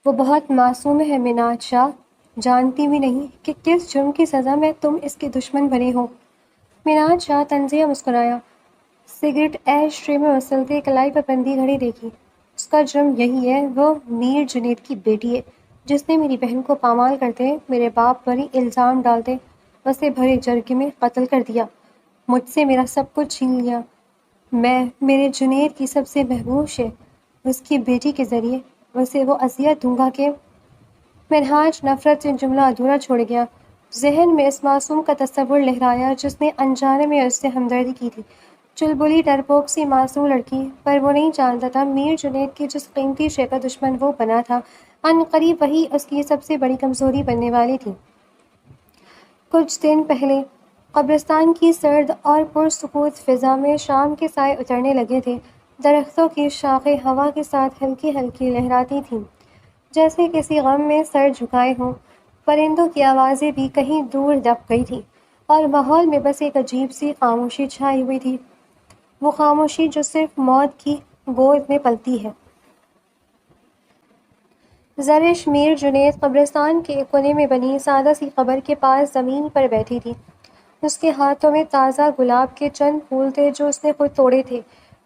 وہ بہت معصوم ہے مناج شاہ، جانتی بھی نہیں کہ کس جرم کی سزا میں تم اس کے دشمن بنے ہو۔ مناج شاہ طنزیہ مسکرایا۔ سگریٹ ایش ٹرے میں مسلتے کلائی پر بندی گھڑی دیکھی۔ اس کا جرم یہی ہے، وہ میر جنید کی بیٹی ہے جس نے میری بہن کو پامال کرتے میرے باپ پر ہی الزام ڈالتے اسے بھرے جرگے میں قتل کر دیا، مجھ سے میرا سب کچھ چھین لیا۔ میں میرے جنید کی سب سے محبوب ہے، اس کی بیٹی کے ذریعے اسے وہ اذیت دوں گا کہ… منہاج نفرت سے جملہ ادھورا چھوڑ گیا۔ ذہن میں اس معصوم کا تصور لہرایا جس نے انجانے میں اس سے ہمدردی کی تھی، چلبلی ڈرپوک سی معصوم لڑکی، پر وہ نہیں جانتا تھا میر جنید کی جس قیمتی شے کا دشمن وہ بنا تھا، عنقریب وہی اس کی سب سے بڑی کمزوری بننے والی تھی۔ کچھ دن پہلے قبرستان کی سرد اور پرسکوت فضا میں شام کے سائے اترنے لگے تھے۔ درختوں کی شاخیں ہوا کے ساتھ ہلکی ہلکی لہراتی تھیں، جیسے کسی غم میں سر جھکائے ہوں۔ پرندوں کی آوازیں بھی کہیں دور دب گئی تھیں اور ماحول میں بس ایک عجیب سی خاموشی چھائی ہوئی تھی، وہ خاموشی جو صرف موت کی گود میں پلتی ہے۔ زرش میر جنید قبرستان کے ایک کونے میں بنی سادہ سی قبر کے پاس زمین پر بیٹھی تھی۔ اس کے ہاتھوں میں تازہ گلاب کے چند پھول تھے جو اس نے خود توڑے تھے۔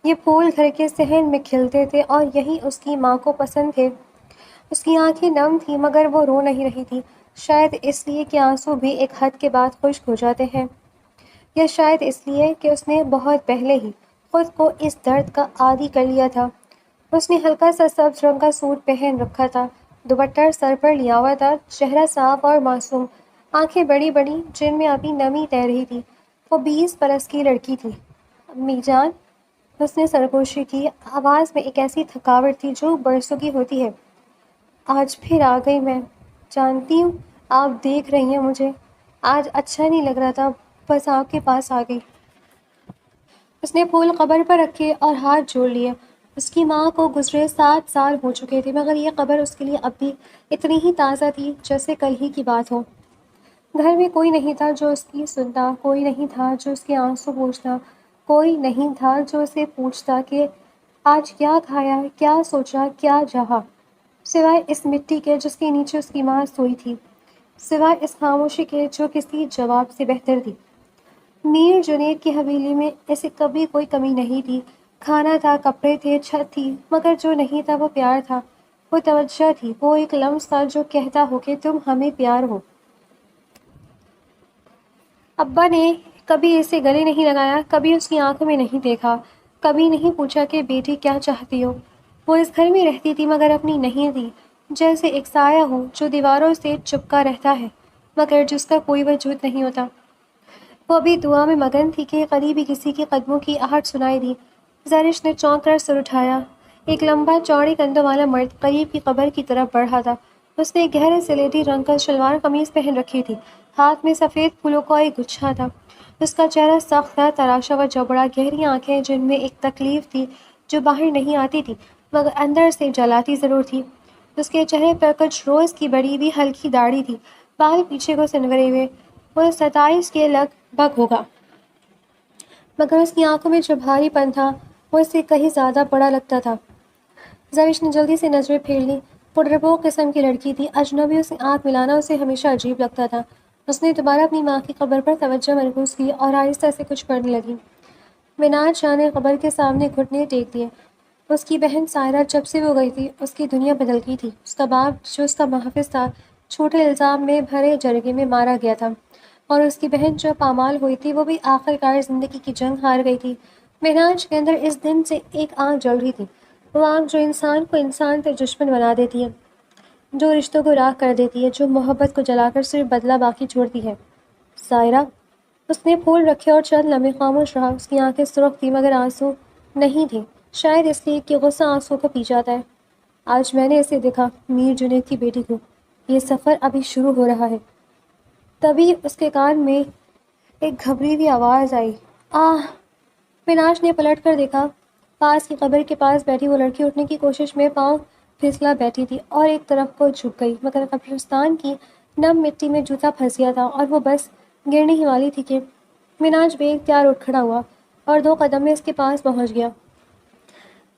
یہ پھول گھر کے صحن میں کھلتے تھے اور یہی اس کی ماں کو پسند تھے۔ اس کی آنکھیں نم تھیں مگر وہ رو نہیں رہی تھی، شاید اس لیے کہ آنسو بھی ایک حد کے بعد خشک ہو جاتے ہیں، یا شاید اس لیے کہ اس نے بہت پہلے ہی خود کو اس درد کا عادی کر لیا تھا۔ اس نے ہلکا سا سبز رنگ کا سوٹ پہن رکھا تھا، دوپٹہ سر پر لیا ہوا تھا، چہرہ صاف اور معصوم، آنکھیں بڑی بڑی جن میں ابھی نمی تیر رہی تھی۔ وہ 20 برس کی لڑکی تھی۔ امی جان، اس نے سرگوشی کی، آواز میں ایک ایسی تھکاوٹ تھی جو برسوں کی ہوتی ہے۔ آج پھر آ گئی میں، جانتی ہوں آپ دیکھ رہی ہیں مجھے، آج اچھا نہیں لگ رہا تھا، بس آپ کے پاس آ گئی۔ اس نے پھول قبر پر رکھے اور ہاتھ جوڑ لیے۔ اس کی ماں کو گزرے 7 سال ہو چکے تھے مگر یہ قبر اس کے لیے اب بھی اتنی ہی تازہ تھی جیسے کل ہی کی بات ہو۔ گھر میں کوئی نہیں تھا جو اس کی سنتا، کوئی نہیں تھا جو اس کے آنسو پوچھتا، کوئی نہیں تھا جو اسے پوچھتا کہ آج کیا کھایا، کیا سوچا، کیا چاہا، سوائے اس مٹی کے جس کے نیچے اس کی ماں سوئی تھی، سوائے اس خاموشی کے جو کسی جواب سے بہتر تھی۔ میر جنید کی حویلی میں ایسے کبھی کوئی کمی نہیں تھی، کھانا تھا، کپڑے تھے، چھت تھی، مگر جو نہیں تھا وہ پیار تھا، وہ توجہ تھی، وہ ایک لمس تھا جو کہتا ہو کہ تم ہمیں پیار ہو۔ ابا نے کبھی اسے گلے نہیں لگایا، کبھی اس کی آنکھوں میں نہیں دیکھا، کبھی نہیں پوچھا کہ بیٹی کیا چاہتی ہو۔ وہ اس گھر میں رہتی تھی مگر اپنی نہیں تھی، جیسے ایک سایہ ہو جو دیواروں سے چپکا رہتا ہے مگر جس کا کوئی وجود نہیں ہوتا۔ وہ ابھی دعا میں مگن تھی کہ قریبی کسی کے قدموں کی آہٹ سنائی دی۔ زرش نے چونک کر سر اٹھایا۔ ایک لمبا چوڑے کندھوں والا مرد قریب کی قبر کی طرف بڑھا تھا۔ اس نے گہرے سلیٹی رنگ کا شلوار قمیض پہن رکھی تھی، ہاتھ میں سفید پھولوں کا ایک گچھا تھا۔ اس کا چہرہ سخت تھا، تراشا ہوا جبڑا، گہری آنکھیں جن میں ایک تکلیف تھی جو باہر نہیں آتی تھی مگر اندر سے جلاتی ضرور تھی۔ اس کے چہرے پر کچھ روز کی بڑی ہوئی ہلکی داڑھی تھی، بال پیچھے کو سنورے ہوئے۔ وہ 27 کے لگ بھگ ہوگا مگر اس کی آنکھوں میں جو بھاری پن تھا وہ اس سے کہیں زیادہ بڑا لگتا تھا۔ زرش نے جلدی سے نظریں پھیر لی۔ وہ ڈرپوک قسم کی لڑکی تھی، اجنبیوں سے آنکھ ملانا اسے ہمیشہ عجیب لگتا تھا۔ اس نے دوبارہ اپنی ماں کی قبر پر توجہ مرکوز کی اور آہستہ سے کچھ پڑھنے لگی۔ مناج شاہ نے قبر کے سامنے گھٹنے ٹیک دیے۔ اس کی بہن سائرہ جب سے وہ گئی تھی اس کی دنیا بدل گئی تھی۔ اس کا باپ جو اس کا محافظ تھا چھوٹے الزام میں بھرے جرگے میں مارا گیا تھا، اور اس کی بہن جو پامال ہوئی تھی وہ بھی آخرکار زندگی کی جنگ ہار گئی تھی۔ مناج کے اندر اس دن سے ایک آنکھ جل رہی تھی، وہ آنکھ جو انسان کو انسان سے دشمن بنا دیتی ہے، جو رشتوں کو راکھ کر دیتی ہے، جو محبت کو جلا کر صرف بدلہ باقی چھوڑتی ہے۔ سائرہ، اس نے پھول رکھے اور چند لمحے خاموش رہا۔ اس کی آنکھیں سرخ تھیں مگر آنسو نہیں تھے، شاید اس لیے کہ غصہ آنسو کو پی جاتا ہے۔ آج میں نے اسے دیکھا، میر جنید کی بیٹی کو، یہ سفر ابھی شروع ہو رہا ہے۔ تبھی اس کے کان میں ایک گھبری ہوئی آواز آئی، آہ! مناج نے پلٹ کر دیکھا۔ پاس کی قبر کے پاس بیٹھی وہ لڑکی اٹھنے کی کوشش میں پاؤں پھسلا بیٹھی تھی اور ایک طرف کو جھک گئی، مگر قبرستان کی نم مٹی میں جوتا پھنس گیا تھا اور وہ بس گرنے ہی والی تھی کہ مناج بے اختیار اٹھ کھڑا ہوا اور 2 قدم میں اس کے پاس پہنچ گیا۔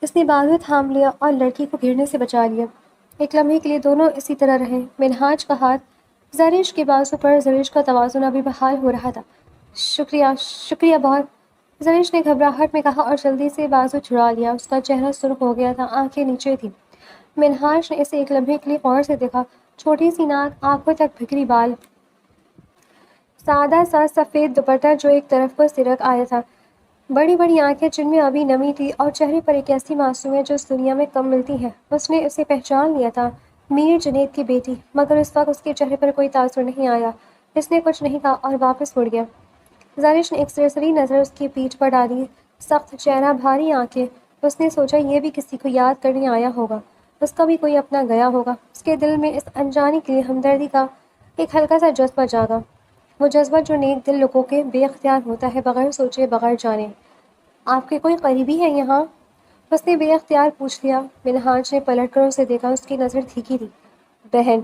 اس نے بازو تھام لیا اور لڑکی کو گرنے سے بچا لیا۔ ایک لمحے کے لیے دونوں اسی طرح رہے۔ منہاج کا ہاتھ زرش کے بازو پر، زرش کا توازن ابھی بحال ہو رہا تھا۔ شکریہ، شکریہ بہت، زرش نے گھبراہٹ میں کہا اور جلدی سے بازو چھڑا لیا۔ اس کا چہرہ سرخ ہو گیا تھا، آنکھیں نیچے تھیں۔ منہاج نے اسے ایک لمحے کے لیے غور سے دیکھا۔ چھوٹی سی ناک، آنکھوں تک بکھری بال، سادہ سا سفید دوپٹہ جو ایک طرف کو سرک آیا تھا، بڑی بڑی آنکھیں جن میں ابھی نمی تھی، اور چہرے پر ایک ایسی معصومیت جو اس دنیا میں کم ملتی ہے۔ اس نے اسے پہچان لیا تھا، میر جنید کی بیٹی، مگر اس وقت اس کے چہرے پر کوئی تاثر نہیں آیا۔ اس نے کچھ نہیں کہا اور واپس مڑ گیا۔ زرش نے ایک سرسری نظر اس کی پیٹھ پر ڈالی، سخت چہرہ، بھاری آنکھیں۔ اس نے سوچا یہ بھی کسی کو یاد کرنے آیا ہوگا، اس کا بھی کوئی اپنا گیا ہوگا۔ اس کے دل میں اس انجانی کے لیے ہمدردی کا ایک ہلکا سا جذبہ جاگا، وہ جذبہ جو نیک دل لوگوں کے بے اختیار ہوتا ہے، بغیر سوچے، بغیر جانے۔ آپ کے کوئی قریبی ہے یہاں؟ اس نے بے اختیار پوچھ لیا۔ منہاج نے پلٹ کر اسے دیکھا، اس کی نظر تھیکی تھی۔ بہن،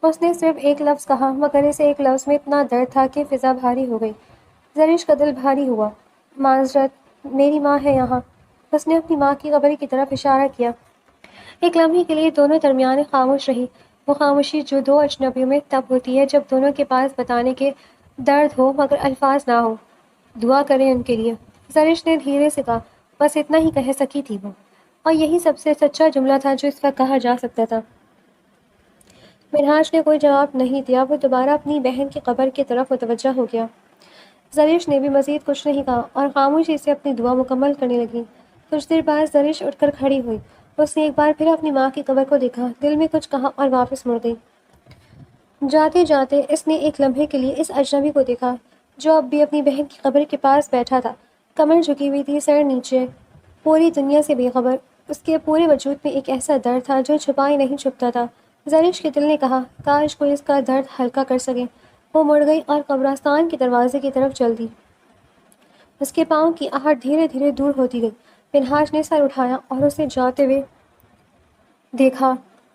اس نے صرف ایک لفظ کہا، مگر اسے ایک لفظ میں اتنا درد تھا کہ فضا بھاری ہو گئی۔ زرش کا دل بھاری ہوا۔ معذرت، میری ماں ہے یہاں۔ اس نے اپنی ماں کی قبر کی طرف اشارہ کیا۔ ایک لمحے کے لیے دونوں درمیان خاموش رہی، وہ خاموشی جو دو اجنبیوں میں تب ہوتی ہے جب دونوں کے پاس بتانے کے درد ہو مگر الفاظ نہ ہو۔ دعا کریں ان کے لیے، زرش نے دھیرے سے کہا۔ بس اتنا ہی کہہ سکی تھی وہ، اور یہی سب سے سچا جملہ تھا جو اس وقت کہا جا سکتا تھا۔ منہاج نے کوئی جواب نہیں دیا، وہ دوبارہ اپنی بہن کی قبر کی طرف متوجہ ہو گیا۔ زرش نے بھی مزید کچھ نہیں کہا اور خاموشی سے اپنی دعا مکمل کرنے لگی۔ کچھ دیر بعد زرش اٹھ کر کھڑی ہوئی۔ اس نے ایک بار پھر اپنی ماں کی قبر کو دیکھا، دل میں کچھ کہا اور واپس مڑ گئی۔ جاتے جاتے اس نے ایک لمحے کے لیے اس اجنبی کو دیکھا جو اب بھی اپنی بہن کی قبر کے پاس بیٹھا تھا، کمر جھکی ہوئی تھی، سر نیچے، پوری دنیا سے بے خبر۔ اس کے پورے وجود میں ایک ایسا درد تھا جو چھپا ہی نہیں چھپتا تھا۔ زرش کے دل نے کہا، کاش کوئی اس کا درد ہلکا کر سکے۔ وہ مڑ گئی اور قبرستان کے دروازے کی طرف چل دی۔ اس کے پاؤں کی آہٹ دھیرے دھیرے دور ہوتی گئی۔ منہاج نے سر اٹھایا اور اسے جاتے ہوئے دیکھا۔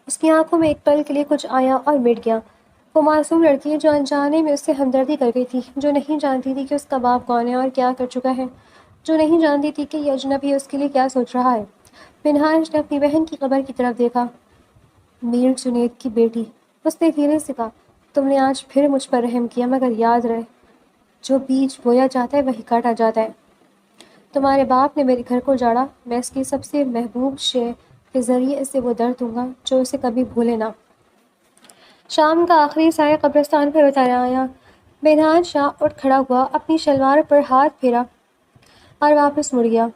اس کی آنکھوں میں ایک پل کے لیے کچھ آیا اور مٹ گیا۔ وہ معصوم لڑکی جو انجانے میں اس سے ہمدردی کر گئی تھی، جو نہیں جانتی تھی کہ اس کا باپ کون ہے اور کیا کر چکا ہے، جو نہیں جانتی تھی کہ یہ اجنبی اس کے لیے کیا سوچ رہا ہے۔ منہاج نے اپنی بہن کی قبر کی طرف دیکھا۔ میر جنید کی بیٹی، اس نے دھیرے سے کہا، تم نے آج پھر مجھ پر رحم کیا، مگر یاد رہے، جو بیج بویا جاتا ہے وہی کاٹا جاتا ہے۔ تمہارے باپ نے میرے گھر کو اجاڑا، میں اس کی سب سے محبوب شے کے ذریعے اسے وہ درد دوں گا جو اسے کبھی بھولے نہ۔ شام کا آخری سایہ قبرستان پر اتر آیا۔ منہاج شاہ اٹھ کھڑا ہوا، اپنی شلوار پر ہاتھ پھیرا اور واپس مڑ گیا۔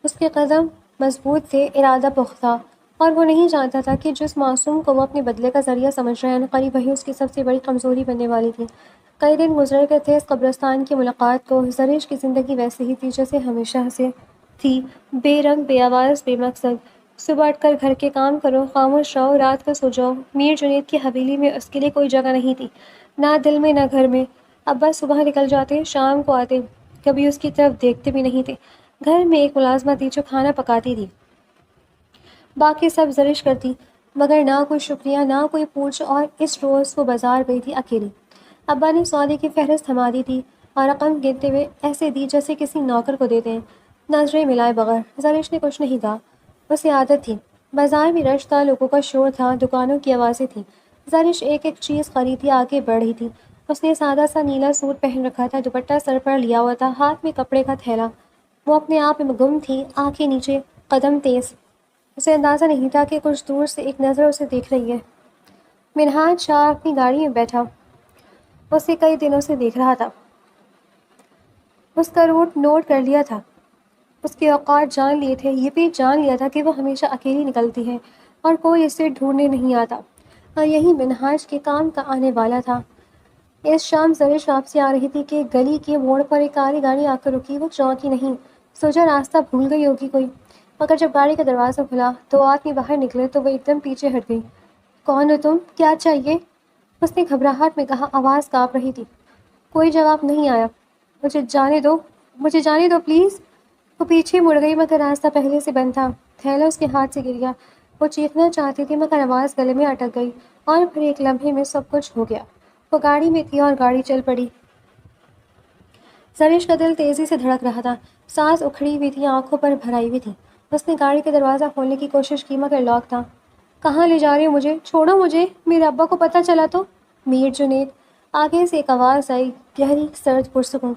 اس کے قدم مضبوط تھے، ارادہ پختہ، اور وہ نہیں جانتا تھا کہ جس معصوم کو وہ اپنے بدلے کا ذریعہ سمجھ رہا ہے، عنقریب وہی اس کی سب سے بڑی کمزوری بننے والی تھی۔ کئی دن گزر گئے تھے اس قبرستان کی ملاقات کو۔ زرش کی زندگی ویسے ہی تھی جیسے ہمیشہ سے تھی، بے رنگ، بے آواز، بے مقصد۔ صبح اٹھ کر گھر کے کام کرو، خاموش رہو، رات کو سو جاؤ۔ میر جنید کی حویلی میں اس کے لیے کوئی جگہ نہیں تھی، نہ دل میں نہ گھر میں۔ ابا صبح نکل جاتے، شام کو آتے، کبھی اس کی طرف دیکھتے بھی نہیں تھے۔ گھر میں ایک ملازمہ تھی جو کھانا پکاتی تھی، باقی سب زرش کرتی، مگر نہ کوئی شکریہ، نہ کوئی پوچھ، اور اس روز وہ بازار گئی تھی اکیلی۔ ابا نے سودے کی فہرست تھما دی تھی اور رقم گنتے ہوئے ایسے دی جیسے کسی نوکر کو دیتے ہیں، نظریں ملائے بغیر۔ زرش نے کچھ نہیں کہا، اسے عادت تھی۔ بازار میں رش تھا، لوگوں کا شور تھا، دکانوں کی آوازیں تھیں۔ زرش ایک ایک چیز خریدتی آگے بڑھ رہی تھی۔ اس نے سادہ سا نیلا سوٹ پہن رکھا تھا، دوپٹہ سر پر لیا ہوا تھا، ہاتھ میں کپڑے کا تھیلا۔ وہ اپنے آپ میں گم تھی، آنکھیں نیچے، قدم تیز۔ اسے اندازہ نہیں تھا کہ کچھ دور سے ایک نظر اسے دیکھ رہی ہے۔ منہاج شاہ اپنی گاڑی میں بیٹھا، اسے کئی دنوں سے دیکھ رہا تھا۔ اس کا روٹ نوٹ کر لیا تھا، اس کے اوقات جان لیے تھے، یہ بھی جان لیا تھا کہ وہ ہمیشہ اکیلی نکلتی ہے اور کوئی اسے ڈھونڈنے نہیں آتا، اور یہی منہاج کے کام کا آنے والا تھا۔ اس شام زرش واپسی آ رہی تھی کہ گلی کے موڑ پر ایک کالی گاڑی آ کر رکی۔ وہ چونکی نہیں، سوچا راستہ بھول گئی ہوگی کوئی، مگر جب گاڑی کا دروازہ کھلا، دو آدمی باہر نکلے تو وہ ایک دم پیچھے ہٹ گئی۔ کون ہو تم؟ کیا چاہیے؟ اس نے گھبراہٹ میں کہا، آواز کانپ رہی تھی۔ کوئی جواب نہیں آیا۔ مجھے جانے دو، مجھے جانے دو پلیز۔ وہ پیچھے مڑ گئی مگر راستہ پہلے سے بند تھا، تھیلا اس کے ہاتھ سے گر گیا۔ وہ چیخنا چاہتی تھی مگر آواز گلے میں اٹک گئی، اور پھر ایک لمحے میں سب کچھ ہو گیا۔ وہ گاڑی میں تھی اور گاڑی چل پڑی۔ زرش کا دل تیزی سے دھڑک رہا تھا، سانس اکھڑی ہوئی تھی، آنکھوں پر بھر آئی ہوئی تھی۔ اس نے گاڑی کا دروازہ کھولنے کی کوشش کی مگر لاک تھا۔ کہاں لے جا رہے ہو مجھے؟ چھوڑو مجھے، میرے ابا کو پتہ چلا تو۔ میر جنید، آگے سے ایک آواز آئی، گہری، سرد، پرسکون۔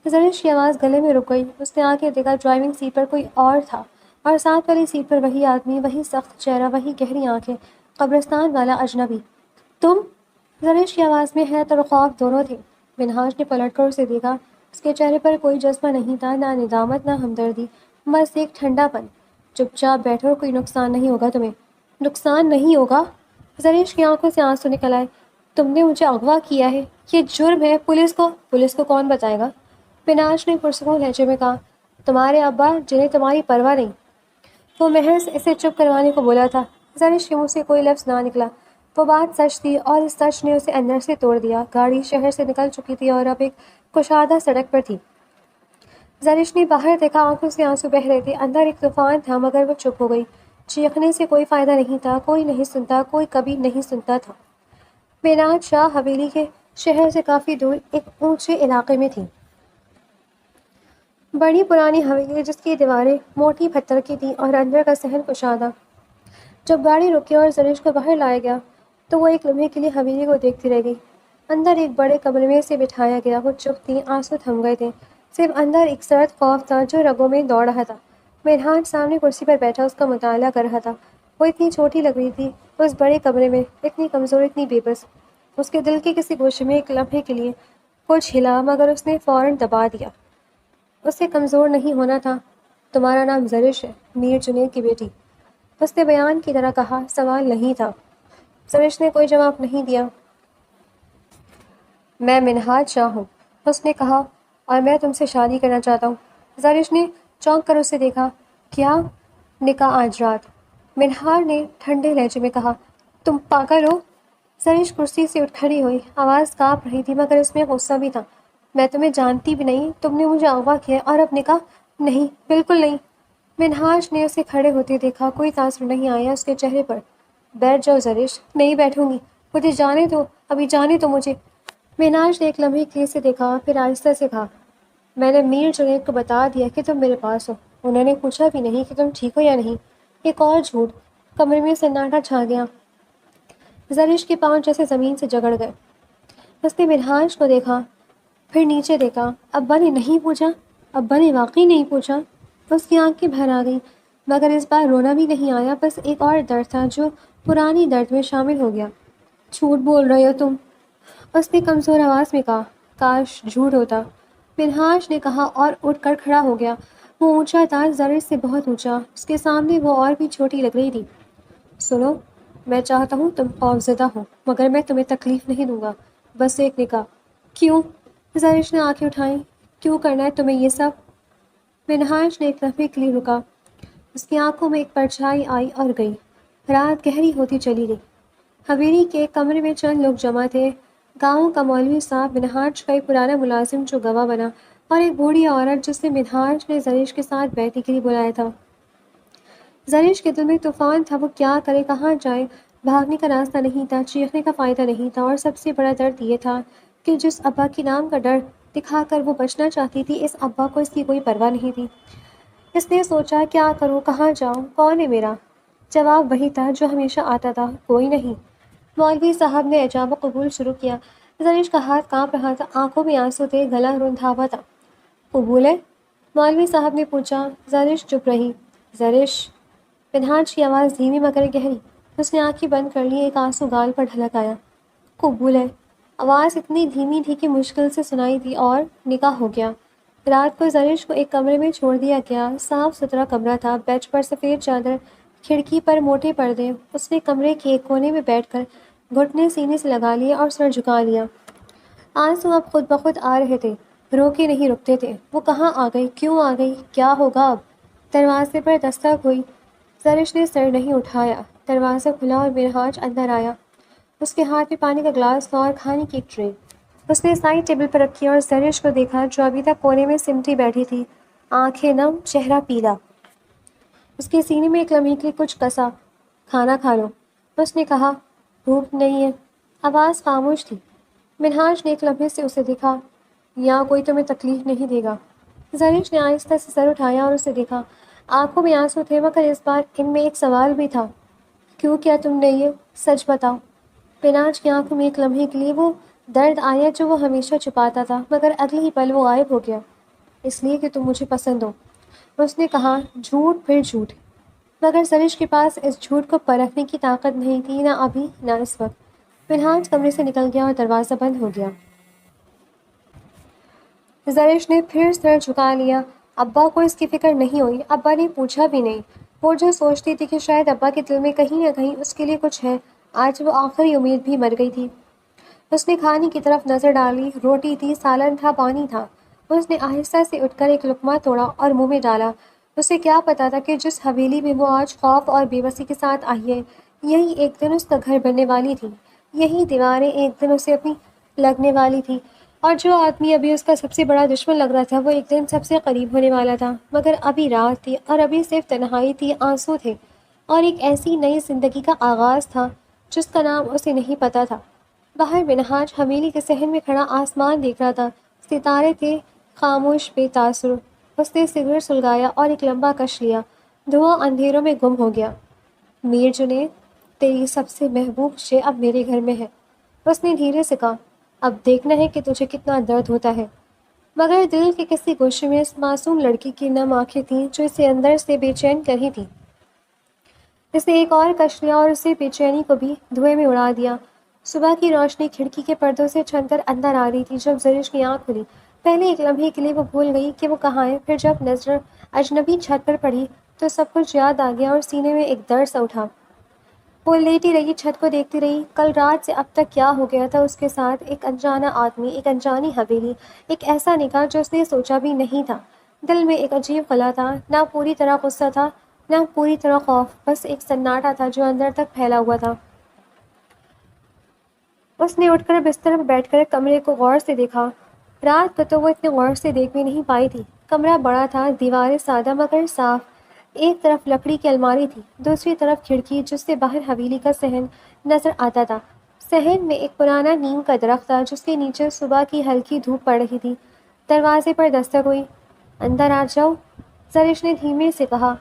زرش کی آواز گلے میں رک گئی۔ اس نے آنکھیں دیکھا، ڈرائیونگ سیٹ پر کوئی اور تھا، اور ساتھ والی سیٹ پر وہی آدمی، وہی سخت چہرہ، وہی گہری آنکھیں، قبرستان والا اجنبی۔ تم؟ زرش کی آواز میں حیرت اور خوف دونوں تھے۔ منہاج نے پلٹ کر اسے دیکھا۔ اس کے چہرے پر کوئی جذبہ نہیں تھا، نہ ندامت، نہ ہمدردی، بس ایک ٹھنڈا پن۔ چپ چاپ بیٹھو، کوئی نقصان نہیں ہوگا تمہیں۔ نقصان نہیں ہوگا؟ زریش کی آنکھوں سے آنسو نکل آئے۔ تم نے مجھے اغوا کیا ہے، یہ جرم ہے، پولیس کو کون بتائے گا؟ مناج نے پرسکون لہجے میں کہا، تمہارے ابا، جنہیں تمہاری پرواہ نہیں۔ وہ محض اسے چپ کروانے کو بولا تھا۔ زرش کے منہ سے کوئی لفظ نہ نکلا۔ وہ بات سچ تھی، اور اس سچ نے اسے اندر سے توڑ دیا۔ گاڑی شہر سے نکل چکی تھی اور اب ایک کشادہ سڑک پر تھی۔ زرش نے باہر دیکھا، آنکھوں سے آنسو بہہ رہے تھے۔ اندر ایک طوفان تھا، مگر وہ چپ ہو گئی۔ چیخنے سے کوئی فائدہ نہیں تھا، کوئی نہیں سنتا، کوئی کبھی نہیں سنتا تھا۔ میناج شاہ حویلی کے شہر سے کافی دور ایک اونچے علاقے میں تھی۔ بڑی پرانی حویلی جس کی دیواریں موٹی پتھر کی تھیں اور اندر کا صحن کشادہ۔ جب گاڑی رکی اور زرش کو باہر لایا گیا تو وہ ایک لمحے کے لیے حویلی کو دیکھتی رہ گئی۔ اندر ایک بڑے کمرے میں اسے بٹھایا گیا۔ وہ چپ تھی، آنسو تھم گئے تھے۔ صرف اندر ایک سرد خوف تھا جو رگوں میں دوڑ رہا تھا۔ مہراج سامنے کرسی پر بیٹھا اس کا مطالعہ کر رہا تھا۔ وہ اتنی چھوٹی لگ رہی تھی اس بڑے کمرے میں، اتنی کمزور، اتنی بے بس۔ اس کے دل کے کسی گوشے میں ایک لمحے کے لیے کچھ ہلا، مگر اس نے فوراً دبا دیا۔ اسے کمزور نہیں ہونا تھا۔ تمہارا نام زرش ہے، میر جنید کی بیٹی۔ اس نے بیان کی طرح کہا، سوال نہیں تھا۔ زرش نے کوئی جواب نہیں دیا۔ میں منہاج شاہ ہوں، اس نے کہا، اور میں تم سے شادی کرنا چاہتا ہوں۔ زرش نے چونک کر اسے دیکھا۔ کیا؟ نکاح آج رات؟ منہاج نے ٹھنڈے لہجے میں کہا۔ تم پاگل ہو؟ زرش کرسی سے اٹھ کھڑی ہوئی، آواز کانپ رہی تھی، مگر اس میں غصہ بھی تھا۔ میں تمہیں جانتی بھی نہیں، تم نے مجھے اغوا کیا اور اب نکاح؟ نہیں، بالکل نہیں۔ منہاج نے اسے کھڑے ہوتے دیکھا، کوئی تاثر نہیں آیا اس کے چہرے پر۔ بیٹھ جاؤ زرش۔ نہیں بیٹھوں گی، مجھے جانے دو، ابھی جانے دو مجھے۔ منہاج نے ایک لمحے کے لیے اسے دیکھا، پھر آہستہ سے کہا، میں نے میر جنید کو بتا دیا کہ تم میرے پاس ہو۔ انہوں نے پوچھا بھی نہیں کہ تم ٹھیک ہو یا نہیں۔ ایک اور جھوٹ۔ کمرے میں سناٹا چھا گیا۔ زرش کے پاؤں جیسے زمین سے جگڑ گئے۔ اس نے منہاج کو دیکھا، پھر نیچے دیکھا۔ ابا نے نہیں پوچھا؟ ابا نے واقعی نہیں پوچھا؟ اس کی آنکھیں بھر آ گئیں، مگر اس بار رونا بھی نہیں آیا، بس ایک اور درد تھا جو پرانی درد میں شامل ہو گیا۔ جھوٹ بول رہے ہو تم، اس نے کمزور آواز میں کہا۔ کاش جھوٹ ہوتا، منہاج نے کہا اور اٹھ کر کھڑا ہو گیا۔ وہ اونچا تھا، زرش سے بہت اونچا۔ اس کے سامنے وہ اور بھی چھوٹی لگ رہی تھی۔ سنو، میں چاہتا ہوں تم خوفزدہ ہو، مگر میں تمہیں تکلیف نہیں دوں گا، بس ایک نکاح۔ کیوں؟ زرش نے آنکھیں اٹھائیں۔ کیوں کرنا ہے تمہیں یہ سب؟ منہاج نے ایک لمحے کے لیے رکا۔ اس کی آنکھوں میں ایک پرچھائی آئی اور گئی۔ رات گہری ہوتی چلی گئی۔ حویلی کے کمرے میں چند لوگ جمع تھے۔ گاؤں کا مولوی صاحب، منہاج کا ایک پرانا ملازم جو گواہ بنا، اور ایک بوڑھی عورت جسے منہاج نے زرش کے ساتھ بیٹھنے کے لیے بلایا تھا۔ زرش کے دل میں طوفان تھا، وہ کیا کرے، کہاں جائے؟ بھاگنے کا راستہ نہیں تھا، چیخنے کا فائدہ نہیں تھا، اور سب سے بڑا درد یہ تھا کہ جس ابا کی نام کا ڈر دکھا کر وہ بچنا چاہتی تھی، اس ابا کو اس کی کوئی پرواہ نہیں تھی۔ اس نے سوچا، کیا کروں، کہاں جاؤں، کون ہے میرا؟ جواب وہی تھا جو ہمیشہ آتا تھا، کوئی نہیں۔ مولوی صاحب نے اجابہ قبول شروع کیا۔ زرش کا ہاتھ کانپ رہا تھا، آنکھوں میں آنسو تھے، گلا رندھا ہوا تھا۔ قبول ہے؟ مولوی صاحب نے پوچھا۔ زرش چپ رہی۔ زرش، منہاج کی آواز دھیمی مگر گہری۔ اس نے آنکھیں بند کر لی، ایک آنسو گال پر ڈھلک آیا۔ قبول ہے۔ آواز اتنی دھیمی تھی کہ مشکل سے سنائی دی، اور نکاح ہو گیا۔ رات کو زرش کو ایک کمرے میں چھوڑ دیا گیا۔ صاف ستھرا کمرہ تھا، بیڈ پر سفید چادر، کھڑکی پر موٹے پردے۔ اس نے کمرے کے ایک کونے میں بیٹھ کر گھٹنے سینے سے لگا لیے اور سر جھکا لیا۔ آنسو اب خود بخود آ رہے تھے، رو کے نہیں رکتے تھے۔ وہ کہاں آ گئی، کیوں آ گئی، کیا ہوگا اب؟ دروازے پر دستک ہوئی۔ زرش نے سر نہیں اٹھایا۔ دروازہ کھلا اور منہاج اندر آیا۔ اس کے ہاتھ میں پانی کا گلاس تھا اور کھانے کی ایک ٹرے۔ اس نے سائڈ ٹیبل پر رکھی اور زرش کو دیکھا جو ابھی تک کونے میں سمٹی بیٹھی تھی، آنکھیں نم، چہرہ پیلا۔ اس کے سینے میں ایک لمحے کے لیے کچھ کسا۔ کھانا کھا لو، اس نے کہا۔ بھوک نہیں ہے۔ آواز خاموش تھی۔ منہاج نے ایک لمحے سے اسے دیکھا۔ یہاں کوئی تمہیں تکلیف نہیں دے گا۔ زرش نے آہستہ سے سر اٹھایا اور اسے دیکھا۔ آنکھوں میں آنسو تھے، مگر اس بار ان میں ایک سوال بھی تھا۔ کیوں کیا تم نے یہ؟ سچ بتاؤ۔ مناج کی آنکھوں میں ایک لمحے کے لیے وہ درد آیا جو وہ ہمیشہ چھپاتا تھا، مگر اگلے ہی پل وہ غائب ہو گیا۔ اس لیے کہ تم مجھے پسند ہو، اس نے کہا، جھوٹ پھر جھوٹ۔ مگر سرش کے پاس اس جھوٹ کو پرکھنے کی طاقت نہیں تھی، نہ ابھی نہ اس وقت۔ منہاج کمرے سے نکل گیا اور دروازہ بند ہو گیا۔ زرش نے پھر سر جھکا لیا۔ ابا کو اس کی فکر نہیں ہوئی، ابا نے پوچھا بھی نہیں۔ وہ جو سوچتی تھی کہ شاید ابا کے دل میں کہیں نہ کہیں اس کے لیے کچھ ہے، آج وہ آخری امید بھی مر گئی تھی۔ اس نے کھانے کی طرف نظر ڈالی، روٹی تھی، سالن تھا، پانی تھا۔ اس نے آہستہ سے اٹھ کر ایک لقمہ توڑا اور منہ میں ڈالا۔ اسے کیا پتا تھا کہ جس حویلی میں وہ آج خوف اور بے بسی کے ساتھ آئی ہے، یہی ایک دن اس کا گھر بننے والی تھی، یہی دیواریں ایک دن اسے اپنی لگنے والی تھی، اور جو آدمی ابھی اس کا سب سے بڑا دشمن لگ رہا تھا وہ ایک دن سب سے قریب ہونے والا تھا۔ مگر ابھی رات تھی اور ابھی صرف تنہائی تھی، آنسو تھے، اور ایک ایسی نئی زندگی کا آغاز تھا جس کا نام اسے نہیں پتا تھا۔ باہر منہاج حویلی کے صحن میں کھڑا آسمان دیکھ رہا تھا، ستارے تھے خاموش بے تاثر۔ اس نے سگریٹ سلگایا اور ایک لمبا کش لیا، دھواں اندھیروں میں گم ہو گیا۔ میر جنید، تیری سب سے محبوب شے اب میرے گھر میں ہے، اس نے دھیرے سے کہا۔ اب دیکھنا ہے کہ تجھے کتنا درد ہوتا ہے۔ مگر دل کے کسی گوشے میں اس معصوم لڑکی کی نم آنکھیں تھیں جو اسے اندر سے بے چین کر رہی تھیں۔ اس نے ایک اور کش لیا اور اسے بے چینی کو بھی دھوئے میں اڑا دیا۔ صبح کی روشنی کھڑکی کے پردوں سے چھن کر اندر آ رہی تھی جب زرش کی آنکھ کھلی۔ پہلے ایک لمحے کے لیے وہ بھول گئی کہ وہ کہاں ہے، پھر جب نظر اجنبی چھت پر پڑی تو سب کچھ یاد آ گیا اور سینے میں ایک درد سا اٹھا۔ وہ لیٹی رہی، چھت کو دیکھتی رہی۔ کل رات سے اب تک کیا ہو گیا تھا اس کے ساتھ؟ ایک انجانا آدمی، ایک انجانی حویلی، ایک ایسا نکاح جو اس نے سوچا بھی نہیں تھا۔ دل میں ایک عجیب خلا تھا، نہ پوری طرح غصہ تھا، نہ پوری طرح خوف، بس ایک سناٹا تھا جو اندر تک پھیلا ہوا تھا۔ اس نے اٹھ کر بستر پر بیٹھ کر کمرے کو غور سے دیکھا۔ رات کو تو وہ اتنے غور سے دیکھ بھی نہیں پائی تھی۔ کمرہ بڑا تھا، دیواریں سادہ مگر صاف۔ ایک طرف لکڑی کی الماری تھی، دوسری طرف کھڑکی جس سے باہر حویلی کا صحن نظر آتا تھا۔ صحن میں ایک پرانا نیم کا درخت تھا جس کے نیچے صبح کی ہلکی دھوپ پڑ رہی تھی۔ دروازے پر دستک ہوئی۔ اندر آ جاؤ، زرش نے دھیمے سے کہا۔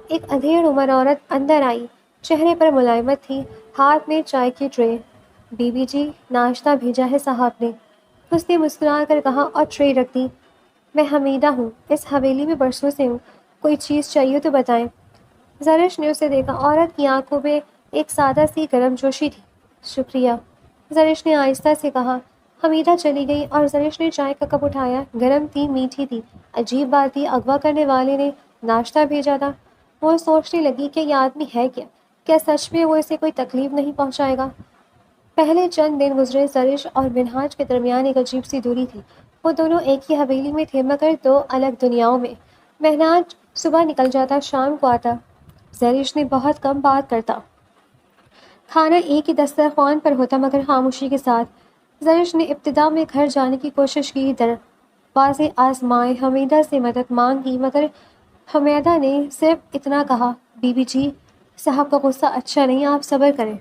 ایک ادھیڑ عمر عورت اندر آئی، چہرے پر ملائمت تھی، ہاتھ میں چائے کی ٹرے۔ بی بی جی، ناشتہ بھیجا ہے صاحب نے، اس نے مسکرا کر کہا اور ٹرے رکھ دی۔ میں حمیدہ ہوں، اس حویلی میں برسوں سے ہوں، کوئی چیز چاہیے تو بتائیں۔ زرش نے اسے دیکھا، عورت کی آنکھوں میں ایک سادہ سی گرم جوشی تھی۔ شکریہ، زرش نے آہستہ سے کہا۔ حمیدہ چلی گئی اور زرش نے چائے کا کپ اٹھایا، گرم تھی، میٹھی تھی۔ عجیب بات تھی، اغوا کرنے والے نے ناشتہ بھیجا تھا۔ وہ سوچنے لگی کہ یہ آدمی ہے کیا سچ میں وہ اسے کوئی تکلیف نہیں پہنچائے گا؟ پہلے چند دن گزرے، زرش اور منہاج کے درمیان ایک عجیب سی دوری تھی۔ وہ دونوں ایک ہی حویلی میں تھے مگر دو الگ دنیاؤں میں۔ منہاج صبح نکل جاتا، شام کو آتا۔ زرش نے بہت کم بات کرتا، کھانا ایک ہی دسترخوان پر ہوتا مگر خاموشی کے ساتھ۔ زرش نے ابتدا میں گھر جانے کی کوشش کی، دروازے آزمائے، حمیدہ سے مدد مانگی، مگر حمیدہ نے صرف اتنا کہا، بی بی جی، صاحب کا غصہ اچھا نہیں، آپ صبر کریں۔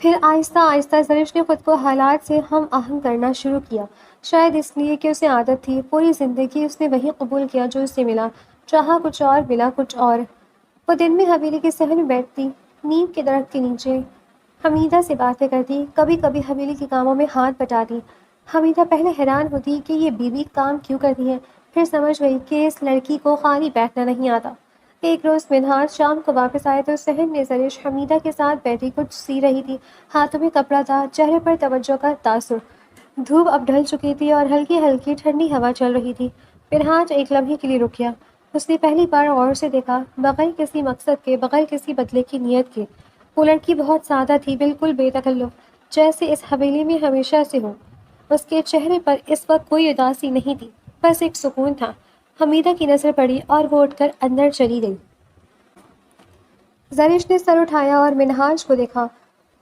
پھر آہستہ آہستہ زرش نے خود کو حالات سے ہم آہنگ کرنا شروع کیا، شاید اس لیے کہ اسے عادت تھی۔ پوری زندگی اس نے وہی قبول کیا جو اسے ملا، چاہا کچھ اور، ملا کچھ اور۔ وہ دن میں حویلی کے صحن میں بیٹھتی، نیم کے درخت کے نیچے، حمیدہ سے باتیں کرتی، کبھی کبھی حویلی کے کاموں میں ہاتھ بٹاتی۔ حمیدہ پہلے حیران ہوتی کہ یہ بیوی کام کیوں کرتی ہے، پھر سمجھ گئی کہ اس لڑکی کو خالی بیٹھنا نہیں آتا۔ ایک روز منہاج شام کو واپس آئے تو صحن میں زرش حمیدہ کے ساتھ بیٹھی کچھ سی رہی تھی، ہاتھوں میں کپڑا تھا، چہرے پر توجہ کا تاثر۔ دھوپ اب ڈھل چکی تھی اور ہلکی ہلکی ٹھنڈی ہوا چل رہی تھی۔ منہاج ایک لمحے کے لیے رک گیا۔ اس نے پہلی بار غور سے دیکھا، بغیر کسی مقصد کے، بغیر کسی بدلے کی نیت کے۔ وہ لڑکی بہت سادہ تھی، بالکل بے تکلف، جیسے اس حویلی میں ہمیشہ سے ہو۔ اس کے چہرے پر اس وقت کوئی اداسی نہیں تھی، بس ایک سکون تھا۔ حمیدہ کی نظر پڑی اور وہ اٹھ کر اندر چلی گئی۔ زرش نے سر اٹھایا اور منہاج کو دیکھا،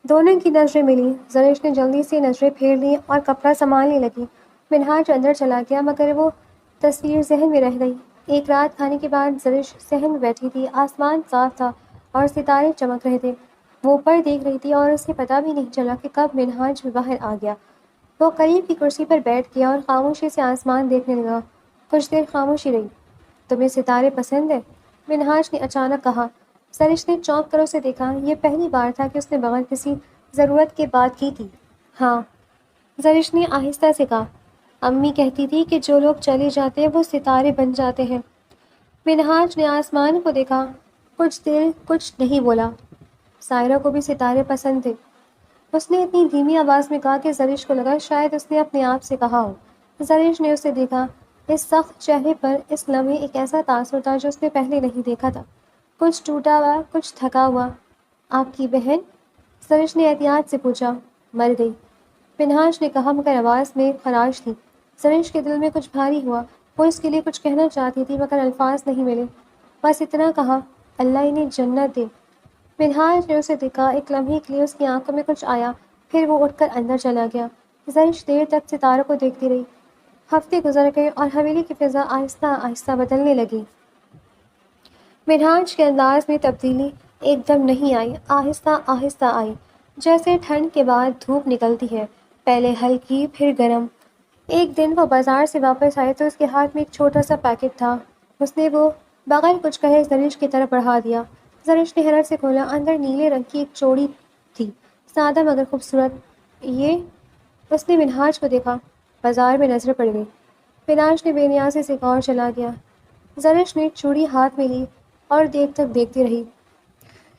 دونوں کی نظریں ملی۔ زرش نے جلدی سے نظریں پھیر لیں اور کپڑا سنبھالنے لگی۔ منہاج اندر چلا گیا مگر وہ تصویر ذہن میں رہ گئی۔ ایک رات کھانے کے بعد زرش صحن میں بیٹھی تھی، آسمان صاف تھا اور ستارے چمک رہے تھے۔ وہ اوپر دیکھ رہی تھی اور اسے پتہ بھی نہیں چلا کہ کب منہاج بھی باہر آ گیا۔ وہ قریب کی کرسی پر بیٹھ گیا اور خاموشی سے آسمان دیکھنے لگا۔ کچھ دیر خاموشی رہی۔ تمہیں ستارے پسند ہیں؟ منہاج نے اچانک کہا۔ زرش نے چونک کر اسے دیکھا۔ یہ پہلی بار تھا کہ اس نے بغیر کسی ضرورت کے بات کی تھی۔ ہاں، زرش نے آہستہ سے کہا، امی کہتی تھی کہ جو لوگ چلے جاتے ہیں وہ ستارے بن جاتے ہیں۔ منہاج نے آسمان کو دیکھا، کچھ دیر کچھ نہیں بولا۔ سائرہ کو بھی ستارے پسند تھے۔ اس نے اتنی دھیمی آواز میں کہا کہ زرش کو لگا شاید اس نے اپنے آپ سے کہا ہو۔ زرش نے اسے دیکھا۔ اس سخت چہرے پر اس لمحے ایک ایسا تاثر تھا جو اس نے پہلے نہیں دیکھا تھا، کچھ ٹوٹا ہوا، کچھ تھکا ہوا۔ آپ کی بہن؟ زرش نے احتیاط سے پوچھا۔ مر گئی، منہاج نے کہا مگر آواز میں خراش تھی۔ زرش کے دل میں کچھ بھاری ہوا۔ وہ اس کے لیے کچھ کہنا چاہتی تھی مگر الفاظ نہیں ملے۔ بس اتنا کہا، اللہ انہیں جنت دے۔ منہاج نے اسے دیکھا۔ ایک لمحے کے لیے اس کی آنکھوں میں کچھ آیا، پھر وہ اٹھ کر اندر چلا گیا۔ زرش دیر تک ستاروں کو دیکھتی رہی۔ ہفتے گزر گئے اور حویلی کی فضا آہستہ آہستہ بدلنے لگی۔ منہاج کے انداز میں تبدیلی ایک دم نہیں آئی، آہستہ آہستہ آئی، جیسے ٹھنڈ کے بعد دھوپ نکلتی ہے، پہلے ہلکی پھر گرم۔ ایک دن وہ بازار سے واپس آئے تو اس کے ہاتھ میں ایک چھوٹا سا پیکٹ تھا۔ اس نے وہ بغیر کچھ کہے زرش کی طرف بڑھا دیا۔ زرش نے حیرت سے کھولا۔ اندر نیلے رنگ کی ایک چوڑی تھی، سادہ مگر خوبصورت۔ یہ؟ اس نے منہاج کو دیکھا۔ بازار میں نظر پڑ گئی۔ منہاج نے بے نیازی سے کہا اور چلا گیا۔ زرش نے چوڑی ہاتھ میں لی اور دیر تک دیکھتی رہی۔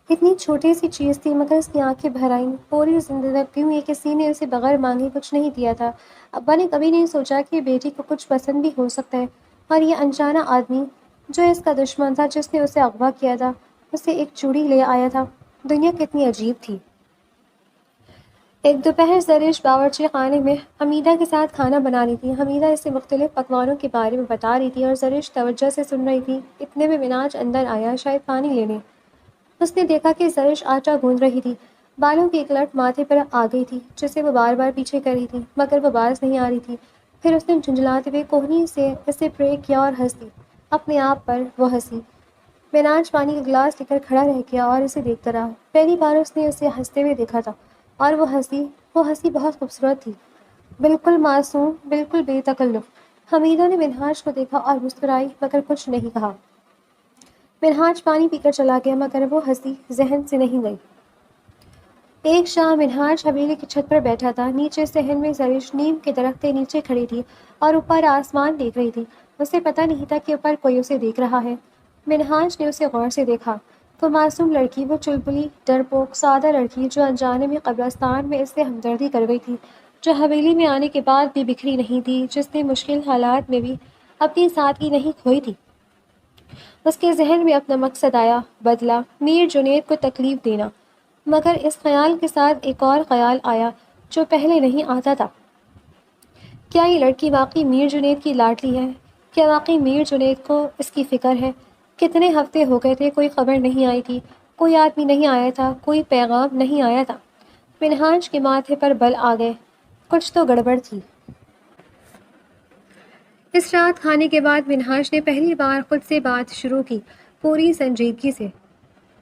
اتنی چھوٹی سی چیز تھی مگر اس کی آنکھیں بھر آئیں۔ پوری زندگی میں کسی نے اسے بغیر مانگے کچھ نہیں دیا تھا۔ ابا نے کبھی نہیں سوچا کہ بیٹی کو کچھ پسند بھی ہو سکتا ہے، اور یہ انجانا آدمی جو اس کا دشمن تھا، جس نے اسے اغوا کیا تھا، اسے ایک چوڑی لے آیا تھا۔ دنیا کتنی عجیب تھی۔ ایک دوپہر زرش باورچی خانے میں حمیدہ کے ساتھ کھانا بنا رہی تھی۔ حمیدہ اسے مختلف پکوانوں کے بارے میں بتا رہی تھی اور زرش توجہ سے سن رہی تھی۔ اتنے میں مناج اندر آیا، شاید پانی لینے۔ اس نے دیکھا کہ زرش آٹا گوندھ رہی تھی۔ بالوں کی ایک لٹ ماتھے پر آ گئی تھی جسے وہ بار بار پیچھے کر رہی تھی مگر وہ باز نہیں آ رہی تھی۔ پھر اس نے جھنجھلاتے ہوئے کوہنی سے اسے پرے کیا اور ہنس دی۔ اپنے آپ پر وہ ہنسی۔ مناج پانی کا گلاس لے کر کھڑا رہ گیا اور اسے دیکھتا رہا۔ پہلی بار اس نے اسے ہنستے ہوئے دیکھا تھا، اور وہ ہنسی بہت خوبصورت تھی، بالکل معصوم، بالکل بے تکلف۔ حمیدہ نے منہاج کو دیکھا اور مسکرائی مگر کچھ نہیں کہا۔ منہاج پانی پی کر چلا گیا مگر وہ ہنسی ذہن سے نہیں گئی۔ ایک شام منہاج حویلی کی چھت پر بیٹھا تھا۔ نیچے صحن میں زرش نیم کے درخت کے نیچے کھڑی تھی اور اوپر آسمان دیکھ رہی تھی۔ اسے پتہ نہیں تھا کہ اوپر کوئی اسے دیکھ رہا ہے۔ منہاج نے اسے غور سے دیکھا۔ وہ معصوم لڑکی، وہ چلبلی، ڈرپوک، سادہ لڑکی جو انجانے میں قبرستان میں اس سے ہمدردی کر گئی تھی، جو حویلی میں آنے کے بعد بھی بکھری نہیں تھی، جس نے مشکل حالات میں بھی اپنی سادگی نہیں کھوئی تھی۔ اس کے ذہن میں اپنا مقصد آیا، بدلا، میر جنید کو تکلیف دینا۔ مگر اس خیال کے ساتھ ایک اور خیال آیا جو پہلے نہیں آتا تھا۔ کیا یہ لڑکی واقعی میر جنید کی لاڈلی ہے؟ کیا واقعی میر جنید کو اس کی فکر ہے؟ کتنے ہفتے ہو گئے تھے کوئی خبر نہیں آئی تھی، کوئی آدمی نہیں آیا تھا، کوئی پیغام نہیں آیا تھا۔ منہاج کے ماتھے پر بل آ گئے، کچھ تو گڑبڑ تھی۔ اس رات کھانے کے بعد منہاج نے پہلی بار خود سے بات شروع کی، پوری سنجیدگی سے۔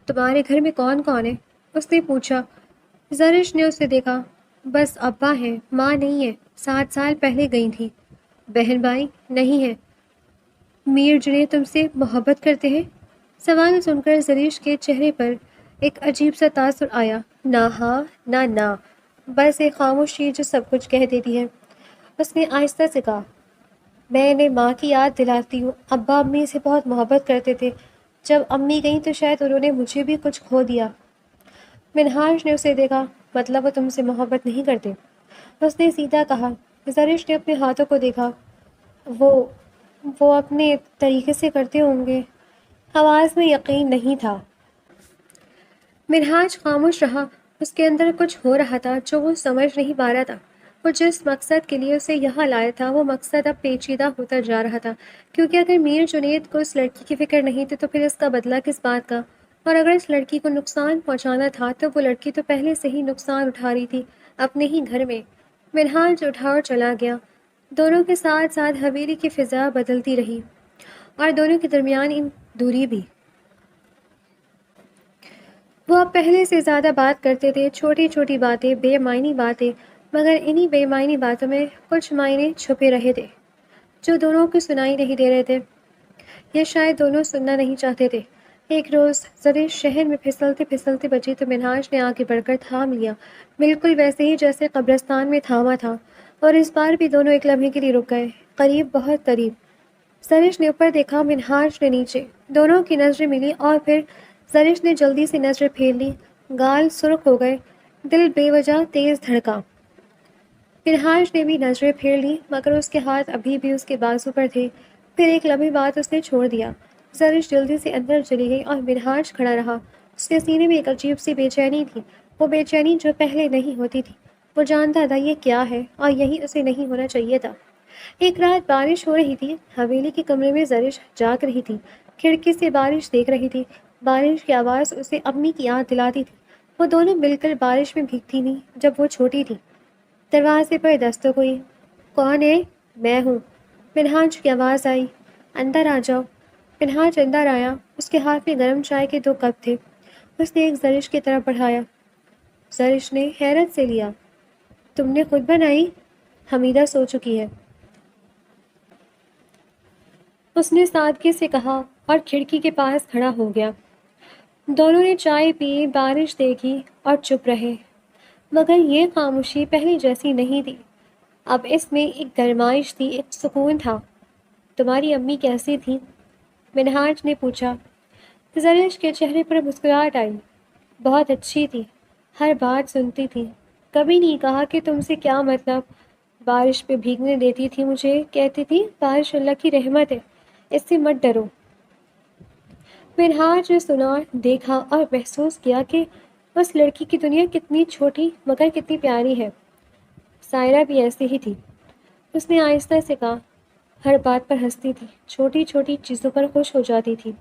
تمہارے گھر میں کون کون ہے؟ اس نے پوچھا۔ زرش نے اسے دیکھا۔ بس ابا ہیں، ماں نہیں ہے، 7 سال پہلے گئی تھی۔ بہن بھائی؟ نہیں ہے۔ میر جنید تم سے محبت کرتے ہیں؟ سوال سن کر زرش کے چہرے پر ایک عجیب سا تاثر آیا۔ نہ ہاں نہ نہ، بس ایک خاموشی جو سب کچھ کہہ دیتی ہے۔ اس نے آہستہ سے کہا، میں انہیں ماں کی یاد دلاتی ہوں۔ ابا امی سے بہت محبت کرتے تھے۔ جب امی گئیں تو شاید انہوں نے مجھے بھی کچھ کھو دیا۔ منہاج نے اسے دیکھا۔ مطلب وہ تم سے محبت نہیں کرتے؟ اس نے سیدھا کہا۔ زرش نے اپنے ہاتھوں کو دیکھا۔ وہ اپنے طریقے سے کرتے ہوں گے۔ آواز میں یقین نہیں تھا۔ منہاج خاموش رہا۔ اس کے اندر کچھ ہو رہا تھا جو وہ سمجھ نہیں پا رہا تھا۔ وہ جس مقصد کے لیے اسے یہاں لایا تھا وہ مقصد اب پیچیدہ ہوتا جا رہا تھا، کیونکہ اگر میر جنید کو اس لڑکی کی فکر نہیں تھی تو پھر اس کا بدلہ کس بات کا؟ اور اگر اس لڑکی کو نقصان پہنچانا تھا تو وہ لڑکی تو پہلے سے ہی نقصان اٹھا رہی تھی اپنے ہی گھر میں۔ منہاج اٹھا اور چلا گیا۔ دونوں کے ساتھ ساتھ حویلی کی فضا بدلتی رہی اور دونوں کے درمیان ان دوری بھی۔ وہ اب پہلے سے زیادہ بات کرتے تھے، چھوٹی چھوٹی باتیں، بے معنی باتیں، مگر انہی بے معنی باتوں میں کچھ معنی چھپے رہے تھے جو دونوں کو سنائی نہیں دے رہے تھے، یا شاید دونوں سننا نہیں چاہتے تھے۔ ایک روز زریش شہر میں پھسلتے پھسلتے بچی تو منہاج نے آگے بڑھ کر تھام لیا، بالکل ویسے ہی جیسے قبرستان میں تھاما تھا، اور اس بار بھی دونوں ایک لمحے کے لیے رک گئے، قریب، بہت قریب۔ زریش نے اوپر دیکھا، منہاج نے نیچے، دونوں کی نظریں ملی اور پھر زریش نے جلدی سے نظریں پھیر لی، گال سرخ ہو گئے، دل بے وجہ تیز دھڑکا۔ منہاج نے بھی نظریں پھیر لی مگر اس کے ہاتھ ابھی بھی اس کے بازو پر تھے، پھر ایک لمحے بعد اس نے چھوڑ دیا۔ زرش جلدی سے اندر چلی گئی اور منہاج کھڑا رہا، اس کے سینے میں ایک عجیب سی بے چینی تھی، وہ بے چینی جو پہلے نہیں ہوتی تھی۔ وہ جانتا تھا یہ کیا ہے اور یہی اسے نہیں ہونا چاہیے تھا۔ ایک رات بارش ہو رہی تھی، حویلی کے کمرے میں زرش جاگ رہی تھی، کھڑکی سے بارش دیکھ رہی تھی، بارش کی آواز اسے امی کی یاد دلاتی تھی، وہ دونوں مل کر بارش میں بھیگتی تھیں جب وہ چھوٹی تھی۔ دروازے پر دستک ہوئی۔ کون ہے؟ میں ہوں، منہاج کی آواز آئی۔ اندر آ جاؤ۔ منہاج اندر آیا، اس کے ہاتھ میں گرم چائے کے 2 کپ تھے، اس نے ایک زرش کی طرف بڑھایا۔ زرش نے حیرت سے لیا۔ تم نے خود بنائی؟ حمیدہ سو چکی ہے، اس نے سادگی سے کہا اور کھڑکی کے پاس کھڑا ہو گیا۔ دونوں نے چائے پی، بارش دیکھی اور چپ رہے، مگر یہ خاموشی پہلے جیسی نہیں تھی، اب اس میں ایک گرمائش تھی، ایک سکون تھا۔ تمہاری امی کیسی تھی؟ منہاج نے پوچھا۔ زرش کے چہرے پر مسکراہٹ آئی۔ بہت اچھی تھی، ہر بات سنتی تھی، کبھی نہیں کہا کہ تم سے کیا مطلب، بارش پہ بھیگنے دیتی تھی مجھے، کہتی تھی بارش اللہ کی رحمت ہے، اس سے مت ڈرو۔ منہاج نے سنا، دیکھا اور محسوس کیا کہ اس لڑکی کی دنیا کتنی چھوٹی مگر کتنی پیاری ہے۔ سائرہ بھی ایسی ہی تھی، اس نے آہستہ سے کہا، ہر بات پر ہنستی تھی، چھوٹی چھوٹی چیزوں پر خوش ہو جاتی تھی۔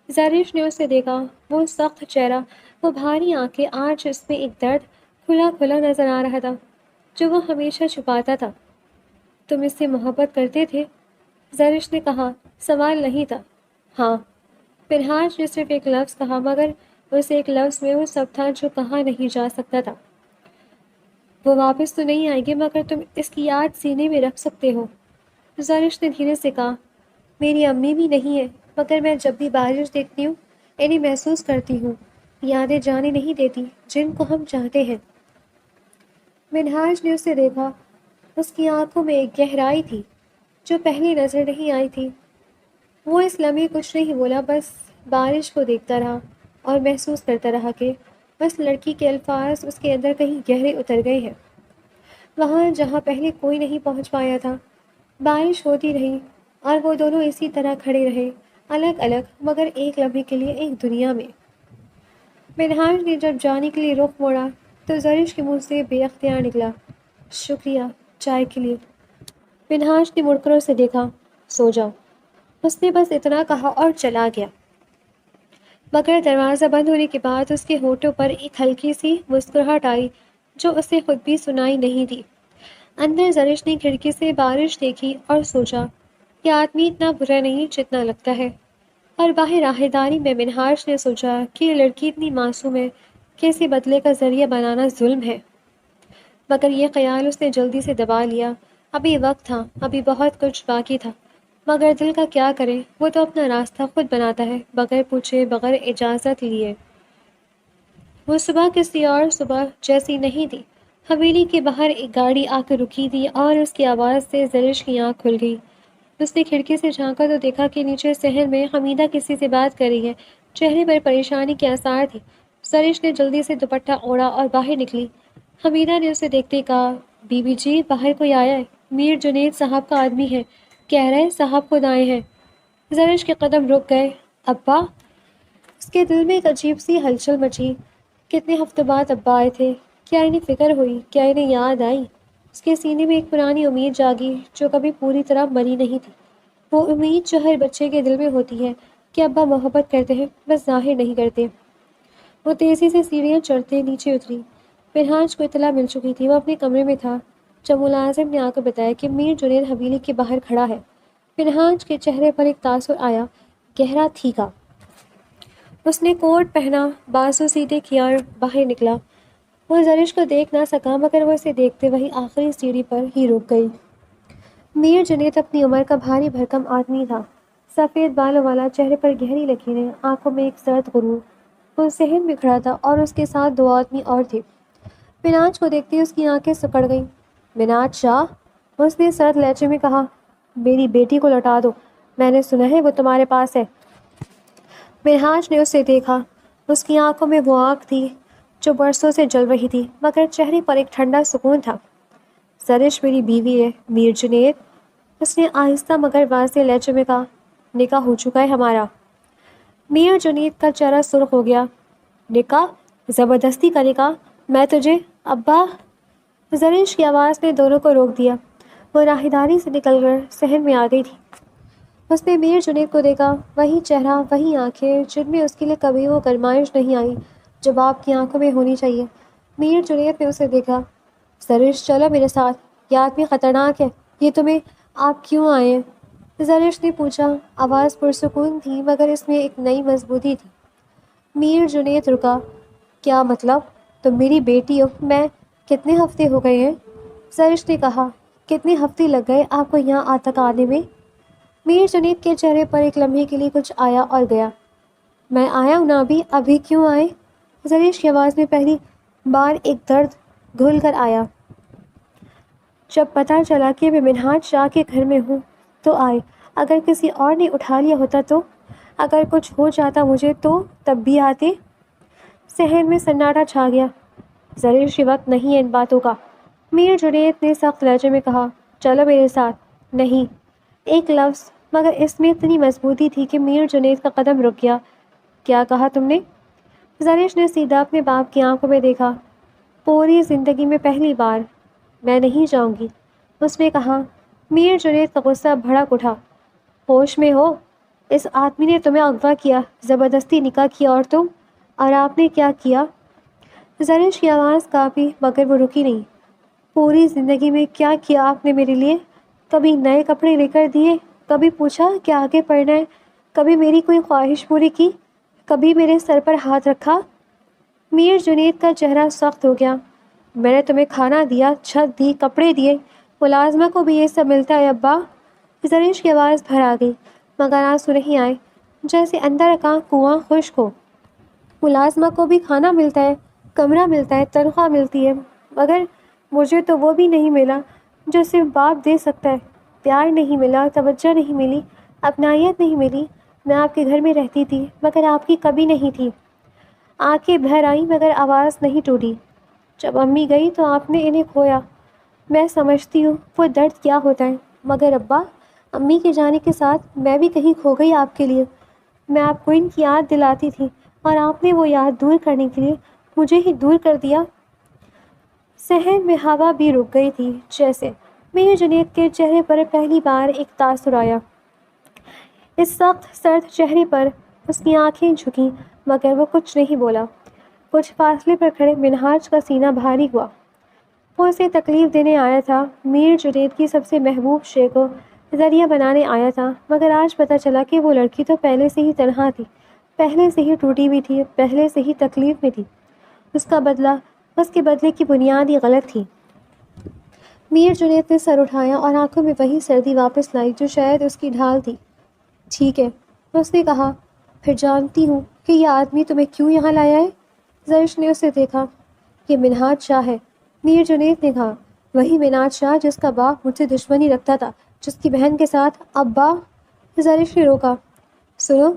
زرش نے اسے دیکھا، وہ سخت چہرہ، وہ بھاری آنکھیں، آج اس میں ایک درد کھلا کھلا نظر آ رہا تھا جو وہ ہمیشہ چھپاتا تھا۔ تم اس سے محبت کرتے تھے؟ زرش نے کہا، سوال نہیں تھا۔ ہاں، منہاج نے صرف ایک لفظ کہا، مگر اس ایک لفظ میں وہ سب تھا جو کہا نہیں جا سکتا تھا۔ وہ واپس تو نہیں آئیں گے مگر تم اس کی یاد سینے میں رکھ سکتے ہو۔ زرش نے دھیرے سے کہا، میری امی بھی نہیں ہے مگر میں جب بھی بارش دیکھتی ہوں انہیں محسوس کرتی ہوں، یادیں جانے نہیں دیتی جن کو ہم چاہتے ہیں۔ منہاج نے اسے دیکھا، اس کی آنکھوں میں ایک گہرائی تھی جو پہلی نظر نہیں آئی تھی۔ وہ اس لمحے کچھ نہیں بولا، بس بارش کو دیکھتا رہا اور محسوس کرتا رہا کہ بس لڑکی کے الفاظ اس کے اندر کہیں گہرے اتر گئے ہیں، وہاں جہاں پہلے کوئی نہیں پہنچ پایا تھا۔ بارش ہوتی رہی اور وہ دونوں اسی طرح کھڑے رہے، الگ الگ مگر ایک لمحے کے لیے ایک دنیا میں۔ منہاج نے جب جانے کے لیے رخ موڑا تو زرش کے منہ سے بے اختیار نکلا، شکریہ چائے کے لیے۔ منہاج نے مڑ کر اسے دیکھا، سو جاؤ، اس نے بس اتنا کہا اور چلا گیا، مگر دروازہ بند ہونے کے بعد اس کے ہونٹوں پر ایک ہلکی سی مسکراہٹ آئی جو اسے خود بھی سنائی نہیں دی۔ اندر زرش نے کھڑکی سے بارش دیکھی اور سوچا، یہ آدمی اتنا برا نہیں جتنا لگتا ہے، اور باہر راہداری میں منہاج نے سوچا کہ یہ لڑکی اتنی معصوم ہے کہ اسے بدلے کا ذریعہ بنانا ظلم ہے، مگر یہ خیال اس نے جلدی سے دبا لیا۔ ابھی وقت تھا، ابھی بہت کچھ باقی تھا، مگر دل کا کیا کرے، وہ تو اپنا راستہ خود بناتا ہے، بغیر پوچھے، بغیر اجازت لیے۔ وہ صبح کسی اور صبح جیسی نہیں تھی۔ حویلی کے باہر ایک گاڑی آ کر رکی تھی اور اس کی آواز سے زرش کی آنکھ کھل گئی۔ اس نے کھڑکی سے جھانکا تو دیکھا کہ نیچے صحن میں حمیدہ کسی سے بات کر رہی ہے، چہرے پر پریشانی کے آثار تھے۔ زرش نے جلدی سے دوپٹہ اوڑھا اور باہر نکلی۔ حمیدہ نے اسے دیکھتے کہا، بی بی جی، باہر کوئی آیا ہے، میر جنید صاحب کا آدمی ہے، کہہ رہے صاحب خود آئے ہیں۔ زرش کے قدم رک گئے۔ ابا؟ اس کے دل میں ایک عجیب سی ہلچل مچی، کتنے ہفتوں بعد ابا آئے تھے، کیا انہیں فکر ہوئی، کیا انہیں یاد آئی؟ اس کے سینے میں ایک پرانی امید جاگی جو کبھی پوری طرح مری نہیں تھی، وہ امید جو ہر بچے کے دل میں ہوتی ہے کہ ابا محبت کرتے ہیں، بس ظاہر نہیں کرتے۔ وہ تیزی سے سیڑھیاں چڑھتے نیچے اتری۔ منہاج کو اطلاع مل چکی تھی، وہ اپنے کمرے میں تھا جب ملازم نے آ کر بتایا کہ میر جنید حویلی کے باہر کھڑا ہے۔ منہاج کے چہرے پر ایک تاثر آیا، گہرا تھیکا۔ اس نے کوٹ پہنا، بازو سیدھے کیا اور باہر نکلا۔ وہ زرش کو دیکھ نہ سکا مگر وہ اسے دیکھتے وہی آخری سیڑھی پر ہی رک گئی۔ میر جنید اپنی عمر کا بھاری بھرکم آدمی تھا، سفید بالوں والا، چہرے پر گہری لکیریں، آنکھوں میں ایک سرد غرور۔ وہ ذہن میں کھڑا تھا اور اس کے ساتھ دو آدمی اور تھے۔ مناج کو دیکھتے ہی اس کی آنکھیں سکڑ گئیں۔ مناج شاہ، اس نے سرد لہجے میں کہا، میری بیٹی کو لوٹا دو، میں نے سنا ہے وہ تمہارے پاس ہے۔ منہاج نے اسے دیکھا۔ اس کی آنکھوں میں وہ آگ تھی جو برسوں سے جل رہی تھی، مگر چہرے پر ایک ٹھنڈا سکون تھا۔ زرش میری بیوی ہے، میر جنید، اس نے آہستہ مگر واضح لہجے میں کہا، نکاح ہو چکا ہے ہمارا۔ میر جنید کا چہرہ سرخ ہو گیا۔ نکاح؟ زبردستی کا نکاح؟ میں تجھے ابا! زرش کی آواز نے دونوں کو روک دیا۔ وہ راہداری سے نکل کر صحن میں آ گئی تھی۔ اس نے میر جنید کو دیکھا، وہی چہرہ، وہی آنکھیں جن میں اس کے لیے کبھی وہ گرمائش نہیں آئی جو باپ کی آنکھوں میں ہونی چاہیے۔ میر جنید نے اسے دیکھا۔ زرش چلو میرے ساتھ، یہ آدمی خطرناک ہے، یہ تمہیں آپ کیوں آئے ہیں؟ زرش نے پوچھا۔ آواز پرسکون تھی مگر اس میں ایک نئی مضبوطی تھی۔ میر جنید رکا۔ کیا مطلب؟ تم میری بیٹی ہو، میں کتنے ہفتے ہو گئے ہیں؟ زرش نے کہا۔ کتنے ہفتے لگ گئے آپ کو یہاں تک آنے میں؟ میر جنید کے چہرے پر ایک لمحے کے لیے کچھ آیا اور گیا۔ میں آیا ہوں نا ابھی کیوں آئے؟ زرش کی آواز میں پہلی بار ایک درد گھل کر آیا۔ جب پتہ چلا کہ میں منہاج شاہ کے گھر میں ہوں تو آئے، اگر کسی اور نے اٹھا لیا ہوتا تو، اگر کچھ ہو جاتا مجھے تو تب بھی آتے؟ صحن میں سناٹا چھا گیا۔ زرش یہ وقت نہیں ہے ان باتوں کا، میر جنید نے سخت لہجے میں کہا، چلو میرے ساتھ۔ نہیں، ایک لفظ، مگر اس میں اتنی مضبوطی تھی کہ میر جنید کا قدم رک گیا۔ کیا کہا تم نے؟ زرش نے سیدھا اپنے باپ کی آنکھوں میں دیکھا۔ پوری زندگی میں پہلی بار۔ میں نہیں جاؤں گی، اس نے کہا۔ میر جنید کا غصہ بھڑک اٹھا۔ ہوش میں ہو؟ اس آدمی نے تمہیں اغوا کیا، زبردستی نکاح کیا، اور آپ نے کیا کیا؟ زرش کی آواز کانپی مگر وہ رکی نہیں۔ پوری زندگی میں کیا کیا آپ نے میرے لیے؟ کبھی نئے کپڑے لے کر دیے، کبھی پوچھا کہ آگے پڑھنا ہے، کبھی میری کوئی خواہش پوری کی، کبھی میرے سر پر ہاتھ رکھا؟ میر جنید کا چہرہ سخت ہو گیا۔ میں نے تمہیں کھانا دیا، چھت دی، کپڑے دیے، ملازمہ کو بھی یہ سب ملتا ہے ابا؟ زرش کی آواز بھر آ گئی مگر آنسو نہیں آئے، جیسے اندر کا کنواں خشک ہو۔ ملازمہ کو بھی کھانا ملتا ہے، کمرہ ملتا ہے، تنخواہ ملتی ہے، مگر مجھے تو وہ بھی نہیں ملا جو صرف باپ دے سکتا ہے۔ پیار نہیں ملا، توجہ نہیں ملی، اپنائیت نہیں ملی۔ میں آپ کے گھر میں رہتی تھی مگر آپ کی کبھی نہیں تھی۔ آنکھیں بھر آئیں مگر آواز نہیں ٹوٹی۔ جب امی گئی تو آپ نے انہیں کھویا۔ میں سمجھتی ہوں وہ درد کیا ہوتا ہے، مگر ابا، امی کے جانے کے ساتھ میں بھی کہیں کھو گئی آپ کے لیے۔ میں آپ کو ان کی یاد دلاتی تھی اور آپ نے وہ یاد دور کرنے کے لیے مجھے ہی دور کر دیا۔ صحن میں ہوا بھی رک گئی تھی جیسے۔ میر جنید کے چہرے پر پہلی بار ایک تاثر آیا۔ اس سخت سرد چہرے پر اس کی آنکھیں جھکیں مگر وہ کچھ نہیں بولا۔ کچھ فاصلے پر کھڑے منہاج کا سینہ بھاری ہوا۔ وہ اسے تکلیف دینے آیا تھا، میر جنید کی سب سے محبوب شے کو ذریعہ بنانے آیا تھا، مگر آج پتہ چلا کہ وہ لڑکی تو پہلے سے ہی تنہا تھی، پہلے سے ہی ٹوٹی ہوئی تھی، پہلے سے ہی تکلیف میں تھی۔ اس کا بدلہ، اس کے بدلے کی بنیاد ہی غلط تھی۔ میر جنید نے سر اٹھایا اور آنکھوں میں وہی سردی واپس لائی جو شاید اس کی ڈھال تھی۔ ٹھیک ہے، اس نے کہا، پھر جانتی ہوں کہ یہ آدمی تمہیں کیوں یہاں لایا ہے؟ زرش نے اسے دیکھا۔ یہ منہاج شاہ ہے، میر جنید نے کہا۔ وہی منہاج شاہ جس کا باپ مجھ سے دشمنی رکھتا تھا، جس کی بہن کے ساتھ ابا۔ زرش نے روکا۔ سنو،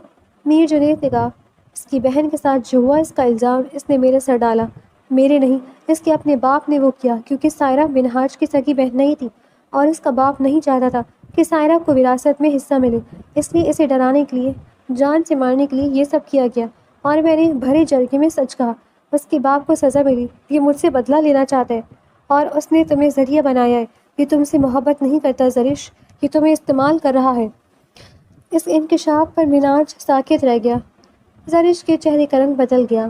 میر جنید نے کہا، اس کی بہن کے ساتھ جو ہوا اس کا الزام اس نے میرے سر ڈالا، میرے نہیں، اس کے اپنے باپ نے وہ کیا، کیونکہ سائرہ منہاج کی سگی بہن نہیں تھی اور اس کا باپ نہیں چاہتا تھا کہ سائرہ کو وراثت میں حصہ ملے، اس لیے اسے ڈرانے کے لیے، جان سے مارنے کے لیے یہ سب کیا گیا، اور میں نے بھرے جرگے میں سچ کہا۔ اس کے باپ کو سزا ملی، یہ مجھ سے بدلہ لینا چاہتا ہے، اور اس نے تمہیں ذریعہ بنایا ہے۔ یہ تم سے محبت نہیں کرتا زرش، یہ تمہیں استعمال کر رہا ہے۔ اس انکشاف پر منہاج ساکت رہ گیا۔ زرش کے چہرے کا رنگ بدل گیا۔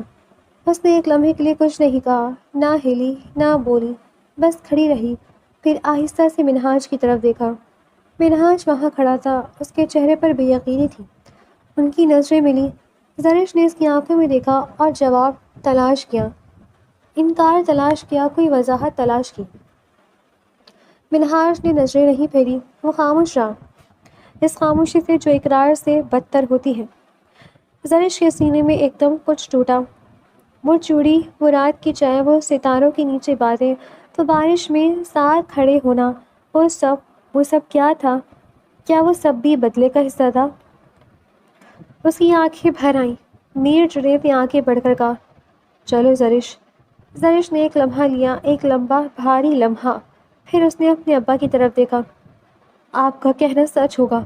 اس نے ایک لمحے کے لیے کچھ نہیں کہا، نہ ہلی، نہ بولی، بس کھڑی رہی، پھر آہستہ سے منہاج کی طرف دیکھا۔ منہاج وہاں کھڑا تھا، اس کے چہرے پر بے یقینی تھی۔ ان کی نظریں ملی۔ زرش نے اس کی آنکھوں میں دیکھا اور جواب تلاش کیا، انکار تلاش کیا، کوئی وضاحت تلاش کی۔ منہاج نے نظریں نہیں پھیری، وہ خاموش رہا۔ اس خاموشی سے جو اقرار سے بدتر ہوتی ہے۔ زرش کے سینے میں ایک دم کچھ ٹوٹا۔ وہ چوڑی، وہ رات کی چائے، وہ ستاروں کے نیچے باتیں، تو بارش میں ساتھ کھڑے ہونا، وہ سب کیا تھا؟ کیا وہ سب بھی بدلے کا حصہ تھا؟ اس کی آنکھیں بھر آئیں۔ میر جنید نے آگے بڑھ کر کہا، چلو زرش۔ زرش نے ایک لمحہ لیا، ایک لمبا بھاری لمحہ، پھر اس نے اپنے ابا کی طرف دیکھا۔ آپ کا کہنا سچ ہوگا،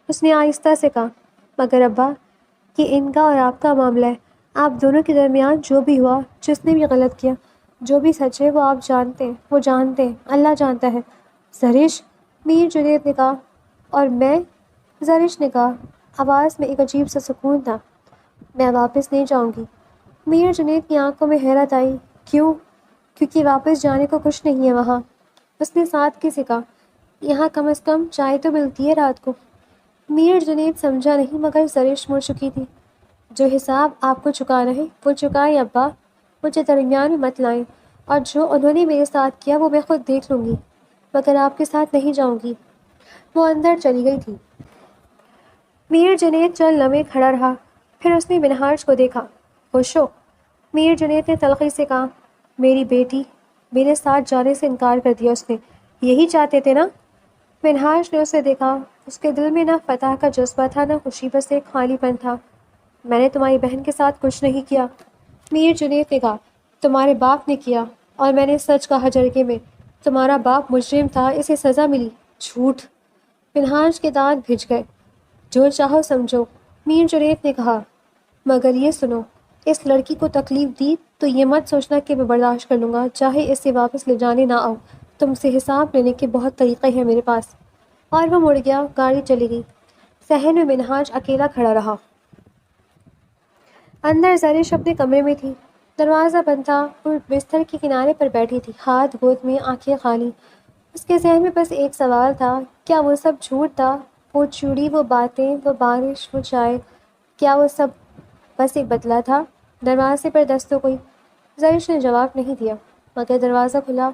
اس نے آہستہ سے کہا، مگر ابا، یہ ان کا اور آپ کا معاملہ ہے۔ آپ دونوں کے درمیان جو بھی ہوا، جس نے بھی غلط کیا، جو بھی سچ ہے وہ آپ جانتے ہیں، وہ جانتے ہیں، اللہ جانتا ہے۔ زرش، میر جنید نے کہا، اور میں؟ زرش نے کہا، آواز میں ایک عجیب سا سکون تھا، میں واپس نہیں جاؤں گی۔ میر جنید کی آنکھوں میں حیرت آئی۔ کیوں؟ کیونکہ واپس جانے کو کچھ نہیں ہے وہاں۔ اس نے سادگی سے کہا، یہاں کم از کم چائے تو ملتی ہے رات کو۔ میر جنید سمجھا نہیں، مگر زرش مڑ چکی تھی۔ جو حساب آپ کو چکانا ہے وہ چکائیں ابا، مجھے درمیان میں مت لائیں، اور جو انہوں نے میرے ساتھ کیا وہ میں خود دیکھ لوں گی، مگر آپ کے ساتھ نہیں جاؤں گی۔ وہ اندر چلی گئی تھی۔ میر جنید چند لمحے کھڑا رہا، پھر اس نے منہاج کو دیکھا۔ خوش ہو؟ میر جنید نے تلخی سے کہا، میری بیٹی، میرے ساتھ جانے سے انکار کر دیا اس نے، یہی چاہتے تھے نا؟ منہاج نے اسے دیکھا، اس کے دل میں نہ فتح کا جذبہ تھا، نہ خوشی، بس ایک خالی پن تھا۔ میں نے تمہاری بہن کے ساتھ کچھ نہیں کیا، میر جنید نے کہا، تمہارے باپ نے کیا، اور میں نے سچ کہا جرگے میں، تمہارا باپ مجرم تھا، اسے سزا ملی۔ جھوٹ! منہاج کے دانت بھج گئے۔ جو چاہو سمجھو، میر جنید نے کہا، مگر یہ سنو، اس لڑکی کو تکلیف دی تو یہ مت سوچنا کہ میں برداشت کر لوں گا، چاہے اسے واپس لے جانے نہ آؤ، تم سے حساب لینے کے بہت طریقے ہیں میرے پاس۔ اور وہ مڑ گیا، گاڑی چلی گئی۔ صحن میں منہاج اکیلا کھڑا رہا۔ اندر زرش اپنے کمرے میں تھی، دروازہ بند تھا، وہ بستر کے کنارے پر بیٹھی تھی، ہاتھ گود میں، آنکھیں خالی۔ اس کے ذہن میں بس ایک سوال تھا، کیا وہ سب جھوٹ تھا؟ وہ چوڑی، وہ باتیں، وہ بارش، وہ چائے، کیا وہ سب بس ایک بدلہ تھا؟ دروازے پر دستک ہوئی۔ زرش نے جواب نہیں دیا، مگر دروازہ کھلا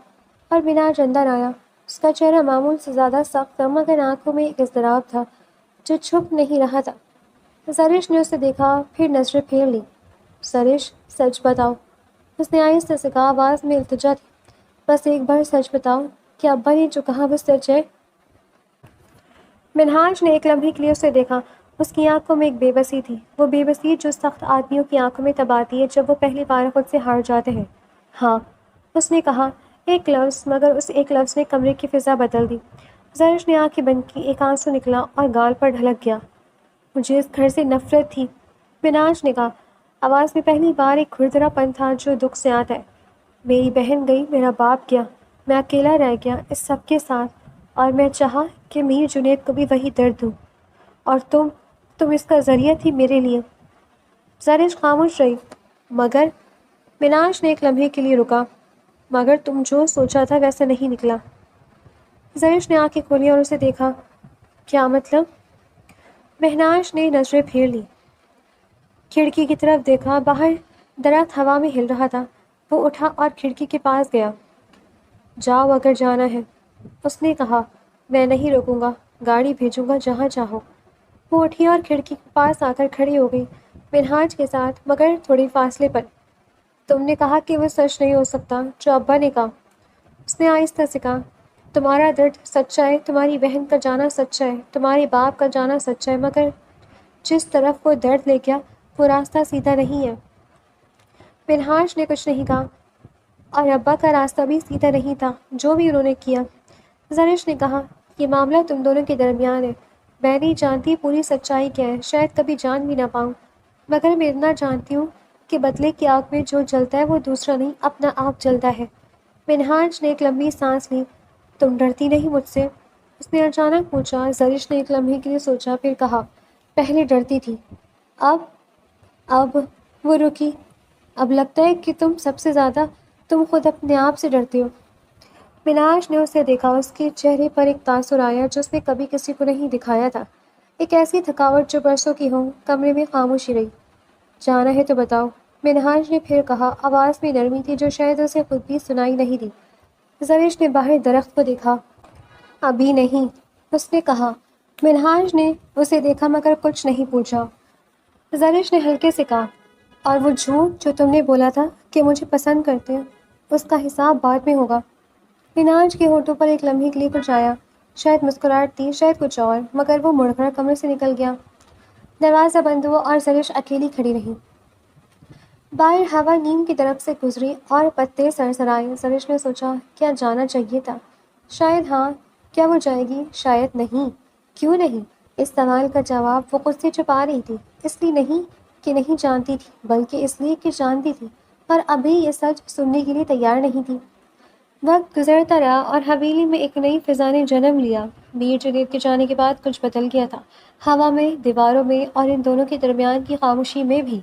اور منہاج اندر آیا۔ اس کا چہرہ معمول سے زیادہ سخت تھا، مگر آنکھوں میں ایک اضطراب تھا جو چھپ نہیں رہا تھا۔ زرش نے اسے دیکھا، پھر نظریں پھیر لیں۔ زرش، سچ بتاؤ، اس نے آہستہ سے کہا، آواز میں التجا تھی، بس ایک بار سچ بتاؤ، کہ ابا نے جو کہا وہ سچ ہے؟ منہاج نے ایک لمحے کے لیے اسے دیکھا۔ اس کی آنکھوں میں ایک بے بسی تھی، وہ بے بسی جو سخت آدمیوں کی آنکھوں میں تب آتی ہے جب وہ پہلی بار خود سے ہار جاتے ہیں۔ ہاں، اس نے کہا، ایک لفظ، مگر اس ایک لفظ نے کمرے کی فضا بدل دی۔ زرش نے آنکھیں بند کی، ایک آنسو نکلا اور گال پر ڈھلک گیا۔ مجھے اس گھر سے نفرت تھی، منہاج نے کہا، آواز میں پہلی بار ایک کھردرا پن تھا جو دکھ سے آتا ہے۔ میری بہن گئی، میرا باپ گیا، میں اکیلا رہ گیا اس سب کے ساتھ، اور میں چاہا کہ میر جنید کو بھی وہی درد دوں، اور تم اس کا ذریعہ تھی میرے لیے۔ زرش خاموش رہی۔ مگر، منہاج نے ایک لمحے کے لیے رکا، مگر تم جو سوچا تھا ویسا نہیں نکلا۔ زرش نے آنکھیں کھولی اور اسے دیکھا۔ کیا مطلب؟ منہاج نے نظریں پھیر لی، کھڑکی کی طرف دیکھا، باہر درخت ہوا میں ہل رہا تھا۔ وہ اٹھا اور کھڑکی کے پاس گیا۔ جاؤ اگر جانا ہے، اس نے کہا، میں نہیں رکوں گا، گاڑی بھیجوں گا جہاں چاہو۔ وہ اٹھی اور کھڑکی کے پاس آ کر کھڑی ہو گئی، منہاج کے ساتھ، مگر تھوڑے فاصلے پر۔ تم نے کہا کہ وہ سچ نہیں ہو سکتا جو ابا نے کہا، اس نے آہستہ سے کہا، تمہارا درد سچا ہے، تمہاری بہن کا جانا سچا ہے، تمہارے باپ کا جانا سچا ہے، مگر جس طرف وہ درد لے گیا وہ راستہ سیدھا نہیں ہے۔ منہاج نے کچھ نہیں کہا، اور ابا کا راستہ بھی سیدھا نہیں تھا جو بھی انہوں نے کیا۔ زرش نے کہا، یہ معاملہ تم دونوں کے درمیان ہے، میں نہیں جانتی پوری سچائی کیا ہے، شاید کبھی جان بھی نہ پاؤں، مگر میں اتنا جانتی ہوں کہ بدلے کی آگ میں جو جلتا ہے وہ دوسرا نہیں، اپنا آپ جلتا ہے۔ منہاج نے ایک لمبی سانس لی، تم ڈرتی نہیں مجھ سے؟ اس نے اچانک پوچھا۔ زرش نے ایک لمحے کے لیے سوچا، پھر کہا، پہلے ڈرتی تھی، اب وہ رکی، اب لگتا ہے کہ تم خود اپنے آپ سے ڈرتے ہو۔ منہاج نے اسے دیکھا، اس کے چہرے پر ایک تاثر آیا جو اس نے کبھی کسی کو نہیں دکھایا تھا، ایک ایسی تھکاوٹ جو برسوں کی ہو۔ کمرے میں خاموشی رہی۔ جانا ہے تو بتاؤ، منہاج نے پھر کہا، آواز میں نرمی تھی جو شاید اسے خود بھی سنائی نہیں دی۔ زرش نے باہر درخت کو دیکھا۔ ابھی نہیں، اس نے کہا، منہاج نے اسے دیکھا مگر کچھ نہیں پوچھا۔ زرش نے ہلکے سے کہا، اور وہ جھوٹ جو تم نے بولا تھا کہ مجھے پسند کرتے ہو، اس کا حساب بعد میں ہوگا۔ منہاج کے ہونٹوں پر ایک لمحے کے لیے کچھ آیا، شاید مسکراہٹ تھی، شاید کچھ اور، مگر وہ مڑ کر کمرے سے نکل گیا۔ دروازہ بند ہوا اور زرش اکیلی کھڑی رہی۔ باہر ہوا نیم کی طرف سے گزری اور پتے سرسرائے۔ زرش نے سوچا، کیا جانا چاہیے تھا؟ شاید ہاں۔ کیا وہ جائے گی؟ شاید نہیں۔ کیوں نہیں؟ اس سوال کا جواب وہ خود سے چھپا رہی تھی، اس لیے نہیں کہ نہیں جانتی تھی، بلکہ اس لیے کہ جانتی تھی، اور ابھی یہ سچ سننے کے لیے تیار نہیں تھی۔ وقت گزرتا رہا اور حویلی میں ایک نئی فضا نے جنم لیا۔ میر جنید کے جانے کے بعد کچھ بدل گیا تھا، ہوا میں، دیواروں میں، اور ان دونوں کے درمیان کی خاموشی میں بھی۔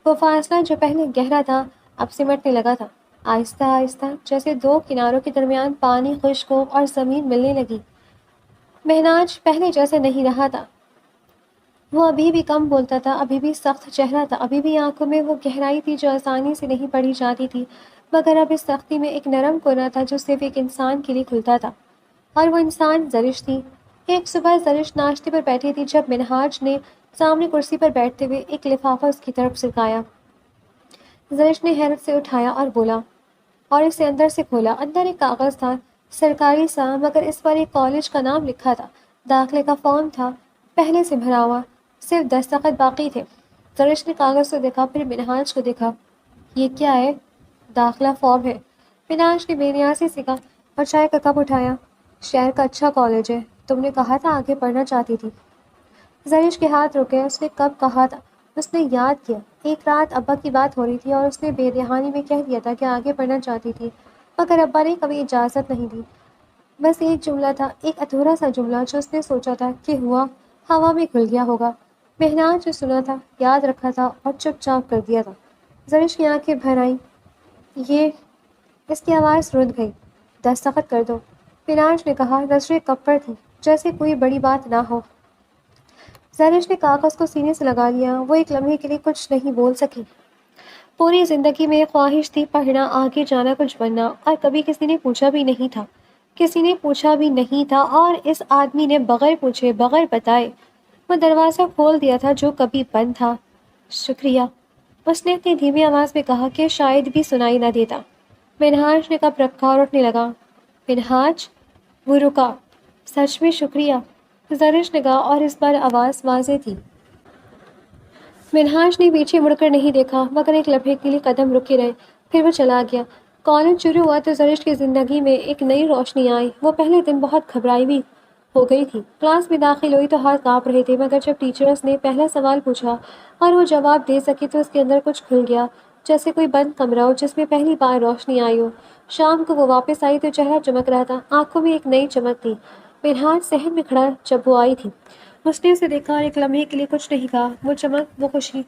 وہ فاصلہ جو پہلے گہرا تھا اب سمٹنے لگا تھا، آہستہ آہستہ، جیسے دو کناروں کے درمیان پانی خشک ہو اور زمین ملنے لگی۔ مہناج پہلے جیسا نہیں رہا تھا، وہ ابھی بھی کم بولتا تھا، ابھی بھی سخت چہرہ تھا، ابھی بھی آنکھوں میں وہ گہرائی تھی جو آسانی سے نہیں پڑھی جاتی تھی، مگر اب اس سختی میں ایک نرم کونا تھا جو صرف ایک انسان کے لیے کھلتا تھا، اور وہ انسان زرش تھی۔ ایک صبح زرش ناشتے پر بیٹھی تھی جب منہاج نے سامنے کرسی پر بیٹھتے ہوئے ایک لفافہ اس کی طرف سرکایا۔ زرش نے حیرت سے اٹھایا اور بولا، اور اسے اندر سے کھولا۔ اندر ایک کاغذ تھا، سرکاری سا، مگر اس پر ایک کالج کا نام لکھا تھا۔ داخلے کا فارم تھا، پہلے سے بھرا ہوا، صرف دستخط باقی تھے۔ زرش نے کاغذ کو دیکھا، پھر منہاج کو دیکھا۔ یہ کیا ہے؟ داخلہ فارم ہے، منہاج نے بے نیازی سے کہا، اور چائے کا کپ اٹھایا۔ شہر کا اچھا کالج ہے، تم نے کہا تھا آگے پڑھنا چاہتی تھی۔ زرش کے ہاتھ رک گئے، اس نے کب کہا تھا؟ اس نے یاد کیا، ایک رات ابا کی بات ہو رہی تھی اور اس نے بے دہانی میں کہہ دیا تھا کہ آگے پڑھنا چاہتی تھی، مگر ابا نے کبھی اجازت نہیں دی۔ بس ایک جملہ تھا، ایک ادھورا سا جملہ جو اس نے سوچا تھا کہ ہوا میں کھل گیا ہوگا۔ مہناج جو سنا تھا، یاد رکھا تھا اور چپ چاپ کر دیا تھا۔ زرش کی آنکھیں بھر آئیں۔ یہ، اس کی آواز رد گئی۔ دستخط کر دو، مہناج نے کہا، نظریں کپ پر تھیں، جیسے کوئی بڑی بات نہ ہو۔ زرش نے کاغذ کو سینے سے لگا لیا، وہ ایک لمحے کے لیے کچھ نہیں بول سکی۔ پوری زندگی میں ایک خواہش تھی، پڑھنا، آگے جانا، کچھ بننا، اور کبھی کسی نے پوچھا بھی نہیں تھا، کسی نے پوچھا بھی نہیں تھا، اور اس آدمی نے بغیر پوچھے، بغیر بتائے، وہ دروازہ کھول دیا تھا جو کبھی بند تھا۔ شکریہ، اس نے اتنی دھیمی آواز میں کہا کہ شاید بھی سنائی نہ دیتا۔ منہاج نے کپ رکھا اور اٹھنے لگا۔ منہاج، وہ رکا۔ سچ میں شکریہ، زرش نے کہا، اور اس بار آواز واضح تھی۔ منہاج نے پیچھے مڑ کر نہیں دیکھا، مگر ایک لمحے کے لیے قدم رکے رہے، پھر وہ چلا گیا۔ کالج شروع ہوا تو زرش کی زندگی میں ایک نئی روشنی آئی۔ وہ پہلے دن بہت گھبرائی ہوئی ہو گئی تھی، کلاس میں داخل ہوئی تو ہاتھ کانپ رہے تھے، مگر جب ٹیچرز نے پہلا سوال پوچھا اور وہ جواب دے سکی تو اس کے اندر کچھ کھل گیا، جیسے کوئی بند کمرہ ہو جس میں پہلی بار روشنی آئی ہو۔ شام کو وہ واپس آئی تو چہرہ چمک رہا تھا، آنکھوں میں ایک نئی چمک تھی۔ منہاج صحن میں کھڑا جب وہ آئی تھی، اس نے اسے دیکھا اور ایک لمحے کے لیے کچھ نہیں کہا۔ وہ چمک، وہ خوشی،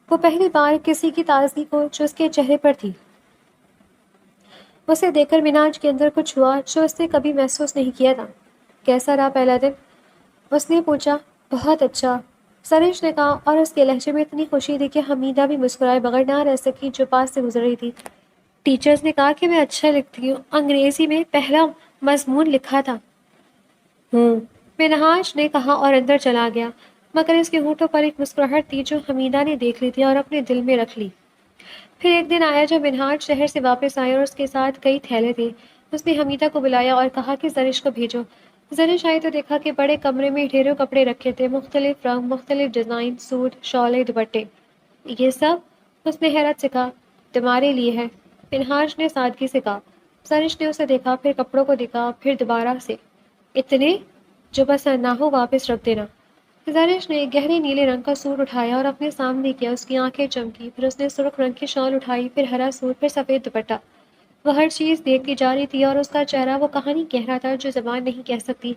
وہ پہلی بار کسی کی تازگی کو جو اس کے چہرے پر تھی۔ اسے دیکھ کر منہاج کے اندر کچھ ہوا جو اس نے کبھی محسوس نہیں کیا تھا۔ کیسا رہا پہلا دن؟ اس نے پوچھا۔ بہت اچھا، زرش نے کہا، اور اس کے لہجے میں اتنی خوشی تھی کہ حمیدہ بھی مسکرائے بغیر نہ رہ سکی جو پاس سے گزر رہی تھی۔ ٹیچرز نے کہا کہ میں اچھا لکھتی ہوں، انگریزی میں پہلا مضمون لکھا تھا۔ منہاج نے کہا اور اندر چلا گیا، مگر اس کے ہونٹوں پر ایک مسکراہٹ تھی جو حمیدہ نے دیکھ لی تھی اور اپنے دل میں رکھ لی۔ پھر ایک دن آیا جب منہاج شہر سے واپس آئے اور اس کے ساتھ کئی تھیلے تھے۔ اس نے حمیدہ کو بلایا اور کہا کہ زرش کو بھیجو۔ زرش آئی تو دیکھا کہ بڑے کمرے میں ڈھیروں کپڑے رکھے تھے، مختلف رنگ، مختلف ڈیزائن، سوٹ، شالیں، دوپٹے۔ یہ سب؟ اس نے حیرت سے کہا۔ تمہارے لیے ہے، منہاج نے سادگی سے کہا۔ زرش نے اسے دیکھا، پھر کپڑوں کو دیکھا، پھر دوبارہ سے۔ اتنے؟ جو پسند نہ ہو واپس رکھ دینا۔ زرش نے ایک گہرے نیلے رنگ کا سوٹ اٹھایا اور اپنے سامنے کیا، اس کی آنکھیں چمکی، پھر اس نے سرخ رنگ کی شال اٹھائی، پھر ہرا سوٹ، پھر سفید دوپٹہ۔ وہ ہر چیز دیکھتی جا رہی تھی اور اس کا چہرہ وہ کہانی کہہ رہا تھا جو زبان نہیں کہہ سکتی۔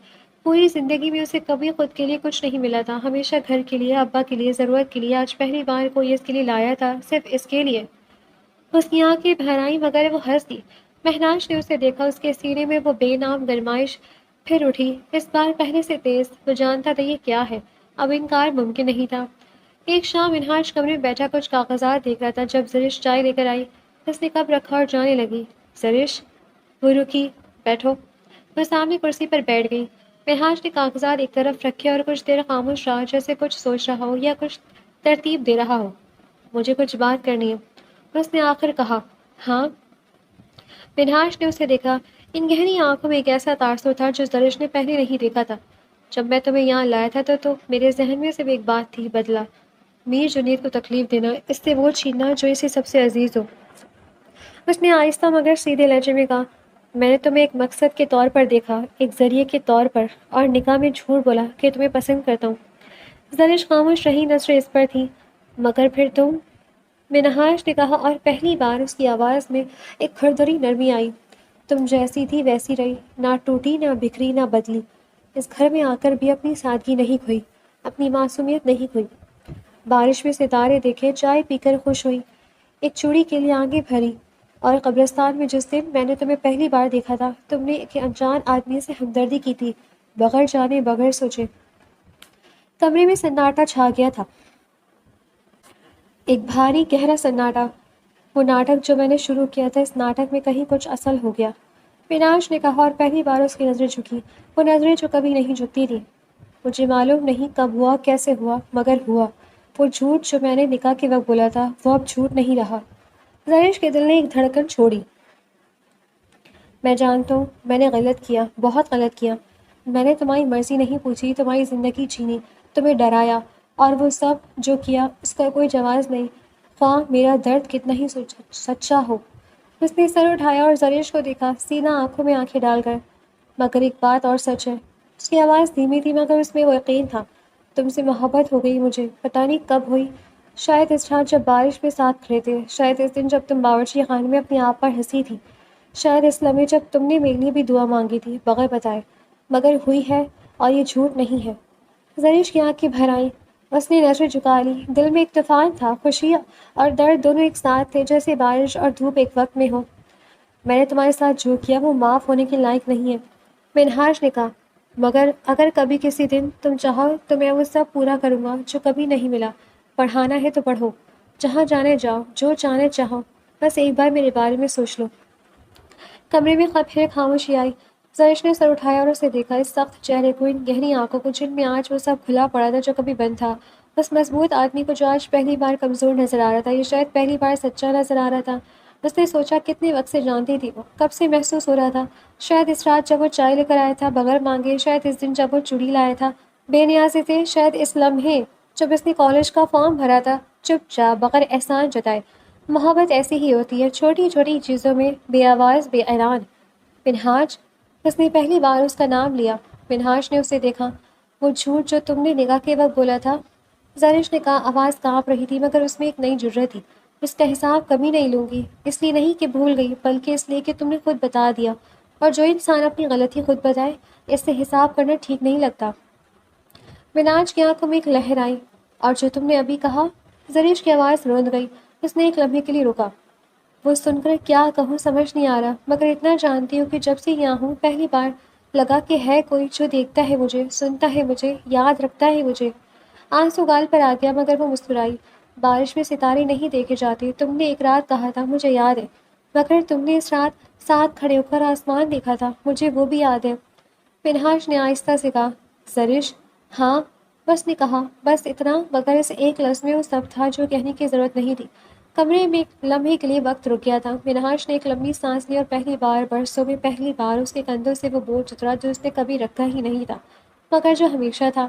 پوری زندگی میں اسے کبھی خود کے لیے کچھ نہیں ملا تھا، ہمیشہ گھر کے لیے، ابا کے لیے، ضرورت کے لیے۔ آج پہلی بار کوئی اس کے لیے لایا تھا، صرف اس کے لیے۔ اس کی آنکھیں بھر آئیں مگر وہ ہنس دی۔ مہناج نے اسے دیکھا، اس کے سینے میں وہ بے نام گرمائش پھر اٹھی، اس بار پہلے سے تیز۔ وہ جانتا تھا یہ کیا ہے، اب انکار ممکن نہیں تھا۔ ایک شام منہاج کمرے میں بیٹھا کچھ کاغذات دیکھ رہا تھا جب زرش چائے لے کر آئی۔ اس نے کپ رکھا اور جانے لگی۔ زرش، وہ رکی، بیٹھو۔ وہ سامنے کرسی پر بیٹھ گئی۔ منہاج نے کاغذات ایک طرف رکھے اور کچھ دیر خاموش رہا، جیسے کچھ سوچ رہا ہو یا کچھ ترتیب دے رہا ہو۔ مجھے کچھ بات کرنی ہے، اس نے آخر کہا۔ ہاں؟ منہاج نے اسے دیکھا۔ ان گہری آنکھوں میں ایک ایسا تاثر تھا جو زرش نے پہلے نہیں دیکھا تھا۔ جب میں تمہیں یہاں لایا تھا تو میرے ذہن میں صرف ایک بات تھی، بدلہ۔ میر جنید کو تکلیف دینا، اس سے وہ چھیننا جو اسے سب سے عزیز ہو۔ اس نے آہستہ مگر سیدھے لہجے میں کہا، میں نے تمہیں ایک مقصد کے طور پر دیکھا، ایک ذریعے کے طور پر، اور نکاح میں جھوٹ بولا کہ تمہیں پسند کرتا ہوں۔ زرش خاموش رہی، نظریں اس پر تھیں۔ مگر پھر تم، منہاج نے کہا، اور پہلی بار اس کی آواز میں ایک کھردری نرمی آئی، تم جیسی تھی ویسی رہی، نہ ٹوٹی نہ بکھری نہ بدلی۔ اس گھر میں آ کر بھی اپنی سادگی نہیں کھوئی، اپنی معصومیت نہیں کھوئی۔ بارش میں ستارے دیکھے، چائے پی کر خوش ہوئی، ایک چوڑی کے لیے آنکھیں بھری، اور قبرستان میں جس دن میں نے تمہیں پہلی بار دیکھا تھا، تم نے ایک انجان آدمی سے ہمدردی کی تھی، بغیر جانے بغیر سوچے۔ کمرے میں سناٹا چھا گیا تھا، ایک بھاری گہرا سناٹا۔ وہ ناٹک جو میں نے شروع کیا تھا، اس ناٹک میں کہیں کچھ اصل ہو گیا، مناش نے کہا، اور پہلی بار اس کی نظریں جھکی، وہ نظریں جو کبھی نہیں جھکتی تھیں۔ مجھے معلوم نہیں کب ہوا، کیسے ہوا، مگر ہوا۔ وہ جھوٹ جو میں نے نکاح کے وقت بولا تھا، وہ اب جھوٹ نہیں رہا۔ زرش کے دل نے ایک دھڑکن چھوڑی۔ میں جانتا ہوں، میں نے غلط کیا، بہت غلط کیا۔ میں نے تمہاری مرضی نہیں پوچھی، تمہاری زندگی چھینی، تمہیں ڈرایا، اور وہ سب جو کیا اس کا کوئی جواز نہیں، خواہ میرا درد کتنا ہی سچا ہو۔ اس نے سر اٹھایا اور زرش کو دیکھا، سینہ آنکھوں میں آنکھیں ڈال کر۔ مگر ایک بات اور سچ ہے۔ اس کی آواز دھیمی تھی مگر اس میں وہ یقین تھا۔ تم سے محبت ہو گئی مجھے، پتہ نہیں کب ہوئی، شاید اس رات جب بارش میں ساتھ کھڑے تھے، شاید اس دن جب تم باورچی خانے میں اپنے آپ پر ہنسی تھی، شاید اس لمحے جب تم نے میرے لیے بھی دعا مانگی تھی بغیر بتائے، مگر ہوئی ہے، اور یہ جھوٹ نہیں ہے۔ زرش کی آنکھیں بھر آئیں، اس نے نظریں جھکا لی۔ دل میں ایک طوفان تھا، خوشی اور درد دونوں ایک ساتھ تھے، جیسے بارش اور دھوپ ایک وقت میں ہو۔ میں نے تمہارے ساتھ جو کیا وہ معاف ہونے کے لائق نہیں ہے، منہاج نے کہا، مگر اگر کبھی کسی دن تم چاہو تو میں وہ سب پورا کروں گا جو کبھی نہیں ملا۔ پڑھانا ہے تو پڑھو، جہاں جانے جاؤ، جو جانے چاہو، بس ایک بار میرے بارے میں سوچ لو۔ کمرے میں پھر خاموشی آئی۔ زرش نے سر اٹھایا اور اسے دیکھا، اس سخت چہرے کو، ان گہری آنکھوں کو جن میں آج وہ سب کھلا پڑا تھا جو کبھی بند تھا، اس مضبوط آدمی کو جو آج پہلی بار کمزور نظر آ رہا تھا، یہ شاید پہلی بار سچا نظر آ رہا تھا۔ اس نے سوچا، کتنے وقت سے جانتی تھی وہ، کب سے محسوس ہو رہا تھا، شاید اس رات جب وہ چائے لے کر آیا تھا بغیر مانگے، شاید اس دن جب وہ چوڑی لایا تھا بے نیازی تھے، شاید اس لمحے جب اس نے کالج کا فارم بھرا تھا چپ چاپ بغیر احسان جتائے۔ محبت ایسی ہی ہوتی ہے، چھوٹی چھوٹی چیزوں میں، بے آواز، بے اعلان۔ منہاج، اس نے پہلی بار اس کا نام لیا۔ منہاج نے اسے دیکھا، وہ جھوٹ جو تم نے نکاح کے وقت بولا تھا، زرش نے کہا، آواز کانپ رہی تھی مگر اس میں ایک نئی جرأت تھی، اس کا حساب کبھی نہیں لوں گی، اس لیے نہیں کہ بھول گئی، بلکہ اس لیے کہ تم نے خود بتا دیا، اور جو انسان اپنی غلطی خود بتائے، اس سے حساب کرنا ٹھیک نہیں لگتا۔ مناج کی آنکھوں میں ایک لہر آئی، اور جو تم نے ابھی کہا، زرش کی آواز روند گئی۔ اس نے ایک لمحے کے لیے رکا۔ وہ سن کر کیا کہوں سمجھ نہیں آ رہا، مگر اتنا جانتی ہوں کہ جب سے یہاں ہوں پہلی بار لگا کہ ہے کوئی جو دیکھتا ہے مجھے، سنتا ہے مجھے، یاد رکھتا ہے مجھے۔ آنسو گال پر آ گیا مگر وہ مسکرائی۔ بارش میں ستارے نہیں دیکھے جاتے، تم نے ایک رات کہا تھا، مجھے یاد ہے، مگر تم نے اس رات ساتھ کھڑے ہو کر آسمان دیکھا تھا، مجھے وہ بھی یاد ہے۔ منہاج نے آہستہ سے کہا، زرش، ہاں؟ بس نے کہا، بس اتنا، مگر اس ایک لفظ میں وہ سب تھا جو کہنے کی ضرورت نہیں تھی۔ کمرے میں ایک لمحے کے لیے وقت رک گیا تھا۔ منہاج نے ایک لمبی سانس لی، اور پہلی بار برسوں میں پہلی بار اس کے کندھوں سے وہ بوجھ اترا جو اس نے کبھی رکھا ہی نہیں تھا، مگر جو ہمیشہ تھا۔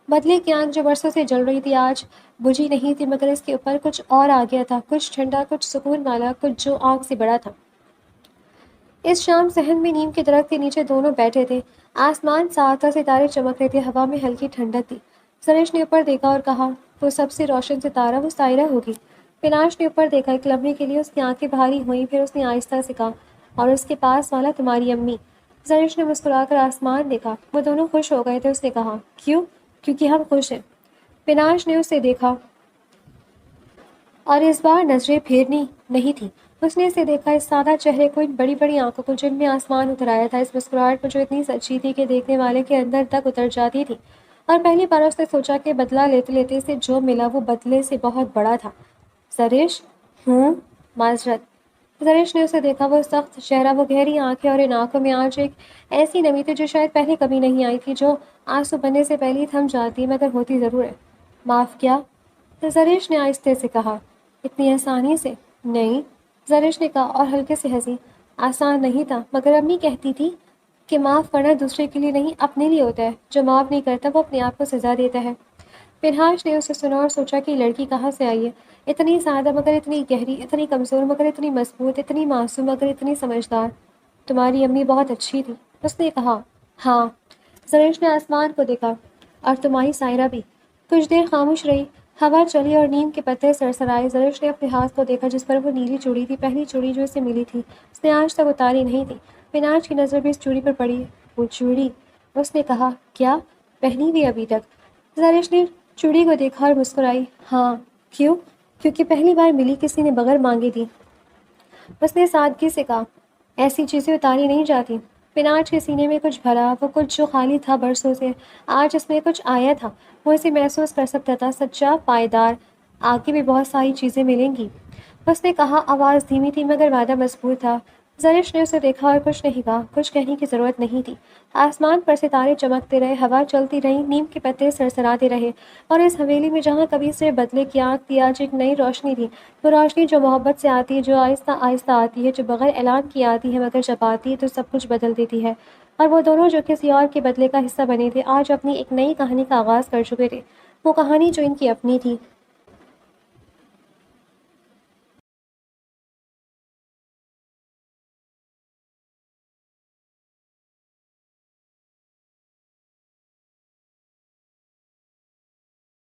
بدلے کی آنکھ جو برسوں سے جل رہی تھی آج بجھی نہیں تھی، مگر اس کے اوپر کچھ اور آ گیا تھا، کچھ ٹھنڈا، کچھ سکون والا، کچھ جو آنکھ سے بڑا تھا۔ اس شام صحن میں نیم کے درخت کے نیچے دونوں بیٹھے تھے، آسمان صاف تھا، ستارے چمک رہے تھے، ہوا میں ہلکی ٹھنڈک تھی۔ سریش نے اوپر دیکھا اور کہا، وہ سب سے روشن ستارہ، وہ سائرہ ہوگی۔ پیناش نے اوپر دیکھا، ایک لمحے کے لیے اس کی آنکھیں بھاری ہوئیں، پھر اس نے آہستہ سے کہا، اور اس کے پاس والا تمہاری امی۔ زرش نے مسکرا کر آسمان دیکھا، وہ دونوں خوش ہو گئے تھے۔ اس نے کہا، کیوں؟ کیونکہ ہم خوش ہیں۔ پیناش نے اسے دیکھا، اور اس بار نظریں پھیرنی نہیں تھی۔ اس نے اسے دیکھا، اس سادہ چہرے کو، ان بڑی بڑی آنکھوں کو جن میں آسمان اتر آیا تھا، اس مسکراہٹ کو جو اتنی سچی تھی کہ دیکھنے والے کے اندر تک اتر جاتی تھی۔ اور پہلی بار اس نے سوچا کہ بدلہ لیتے لیتے اسے جو ملا وہ بدلے سے بہت بڑا تھا۔ زرش، ہوں، معذرت۔ زرش نے اسے دیکھا، وہ سخت چہرہ، وہ گہری آنکھیں، اور ان آنکھوں میں آج ایک ایسی نمی تھی جو شاید پہلے کبھی نہیں آئی تھی، جو آنسو بننے سے پہلے ہی تھم جاتی مگر ہوتی ضرور ہے۔ معاف کیا؟ زرش نے آہستہ سے کہا۔ اتنی آسانی سے؟ نہیں، زرش نے کہا اور ہلکے سے ہنسی۔ آسان نہیں تھا، مگر امی کہتی تھی کہ معاف کرنا دوسرے کے لیے نہیں اپنے لیے ہوتا ہے، جو معاف نہیں کرتا وہ اپنے آپ کو سزا دیتا ہے۔ فنہاش نے اسے سنا اور سوچا کہ یہ لڑکی کہاں سے آئی ہے، اتنی سادہ مگر اتنی گہری، اتنی کمزور مگر اتنی مضبوط، اتنی معصوم مگر اتنی سمجھدار۔ تمہاری امی بہت اچھی تھی، اس نے کہا۔ ہاں، زرش نے آسمان کو دیکھا۔ اور تمہاری سائرہ بھی۔ کچھ دیر خاموش رہی، ہوا چلی اور نیم کے پتے سرسرائے۔ زرش نے اپنے ہاتھ کو دیکھا جس پر وہ نیلی چوڑی تھی، پہلی چوڑی جو اسے ملی تھی، اس نے آج تک اتاری نہیں تھی۔ فناج کی نظر بھی اس چوڑی پر پڑی۔ وہ چوڑی؟ اس نے کہا۔ کیا؟ پہنی ہوئی ابھی تک؟ زرش نے چوڑی کو دیکھا اور مسکرائی۔ ہاں۔ کیوں؟ کیونکہ پہلی بار ملی، کسی نے بغیر مانگے دی۔ اس نے سادگی سے کہا۔ ایسی چیزیں اتاری نہیں جاتی۔ پناج کے سینے میں کچھ بھرا، وہ کچھ جو خالی تھا برسوں سے، آج اس میں کچھ آیا تھا۔ وہ اسے محسوس کر سکتا تھا، سچا، پائیدار۔ آگے بھی بہت ساری چیزیں ملیں گی، اس نے کہا۔ آواز دھیمی تھی مگر وعدہ مضبوط تھا۔ زرش نے اسے دیکھا اور کچھ نہیں کہا، کچھ کہنے کی ضرورت نہیں تھی۔ آسمان پر ستارے چمکتے رہے، ہوا چلتی رہی، نیم کے پتے سرسراتے رہے، اور اس حویلی میں جہاں کبھی سے بدلے کی آنکھ تھی، آج ایک نئی روشنی تھی۔ وہ روشنی جو محبت سے آتی ہے، جو آہستہ آہستہ آتی ہے، جو بغیر اعلان کی آتی ہے مگر جب آتی ہے تو سب کچھ بدل دیتی ہے۔ اور وہ دونوں جو کسی اور کے بدلے کا حصہ بنے تھے، آج اپنی ایک نئی کہانی کا آغاز کر چکے تھے، وہ کہانی جو ان کی اپنی تھی۔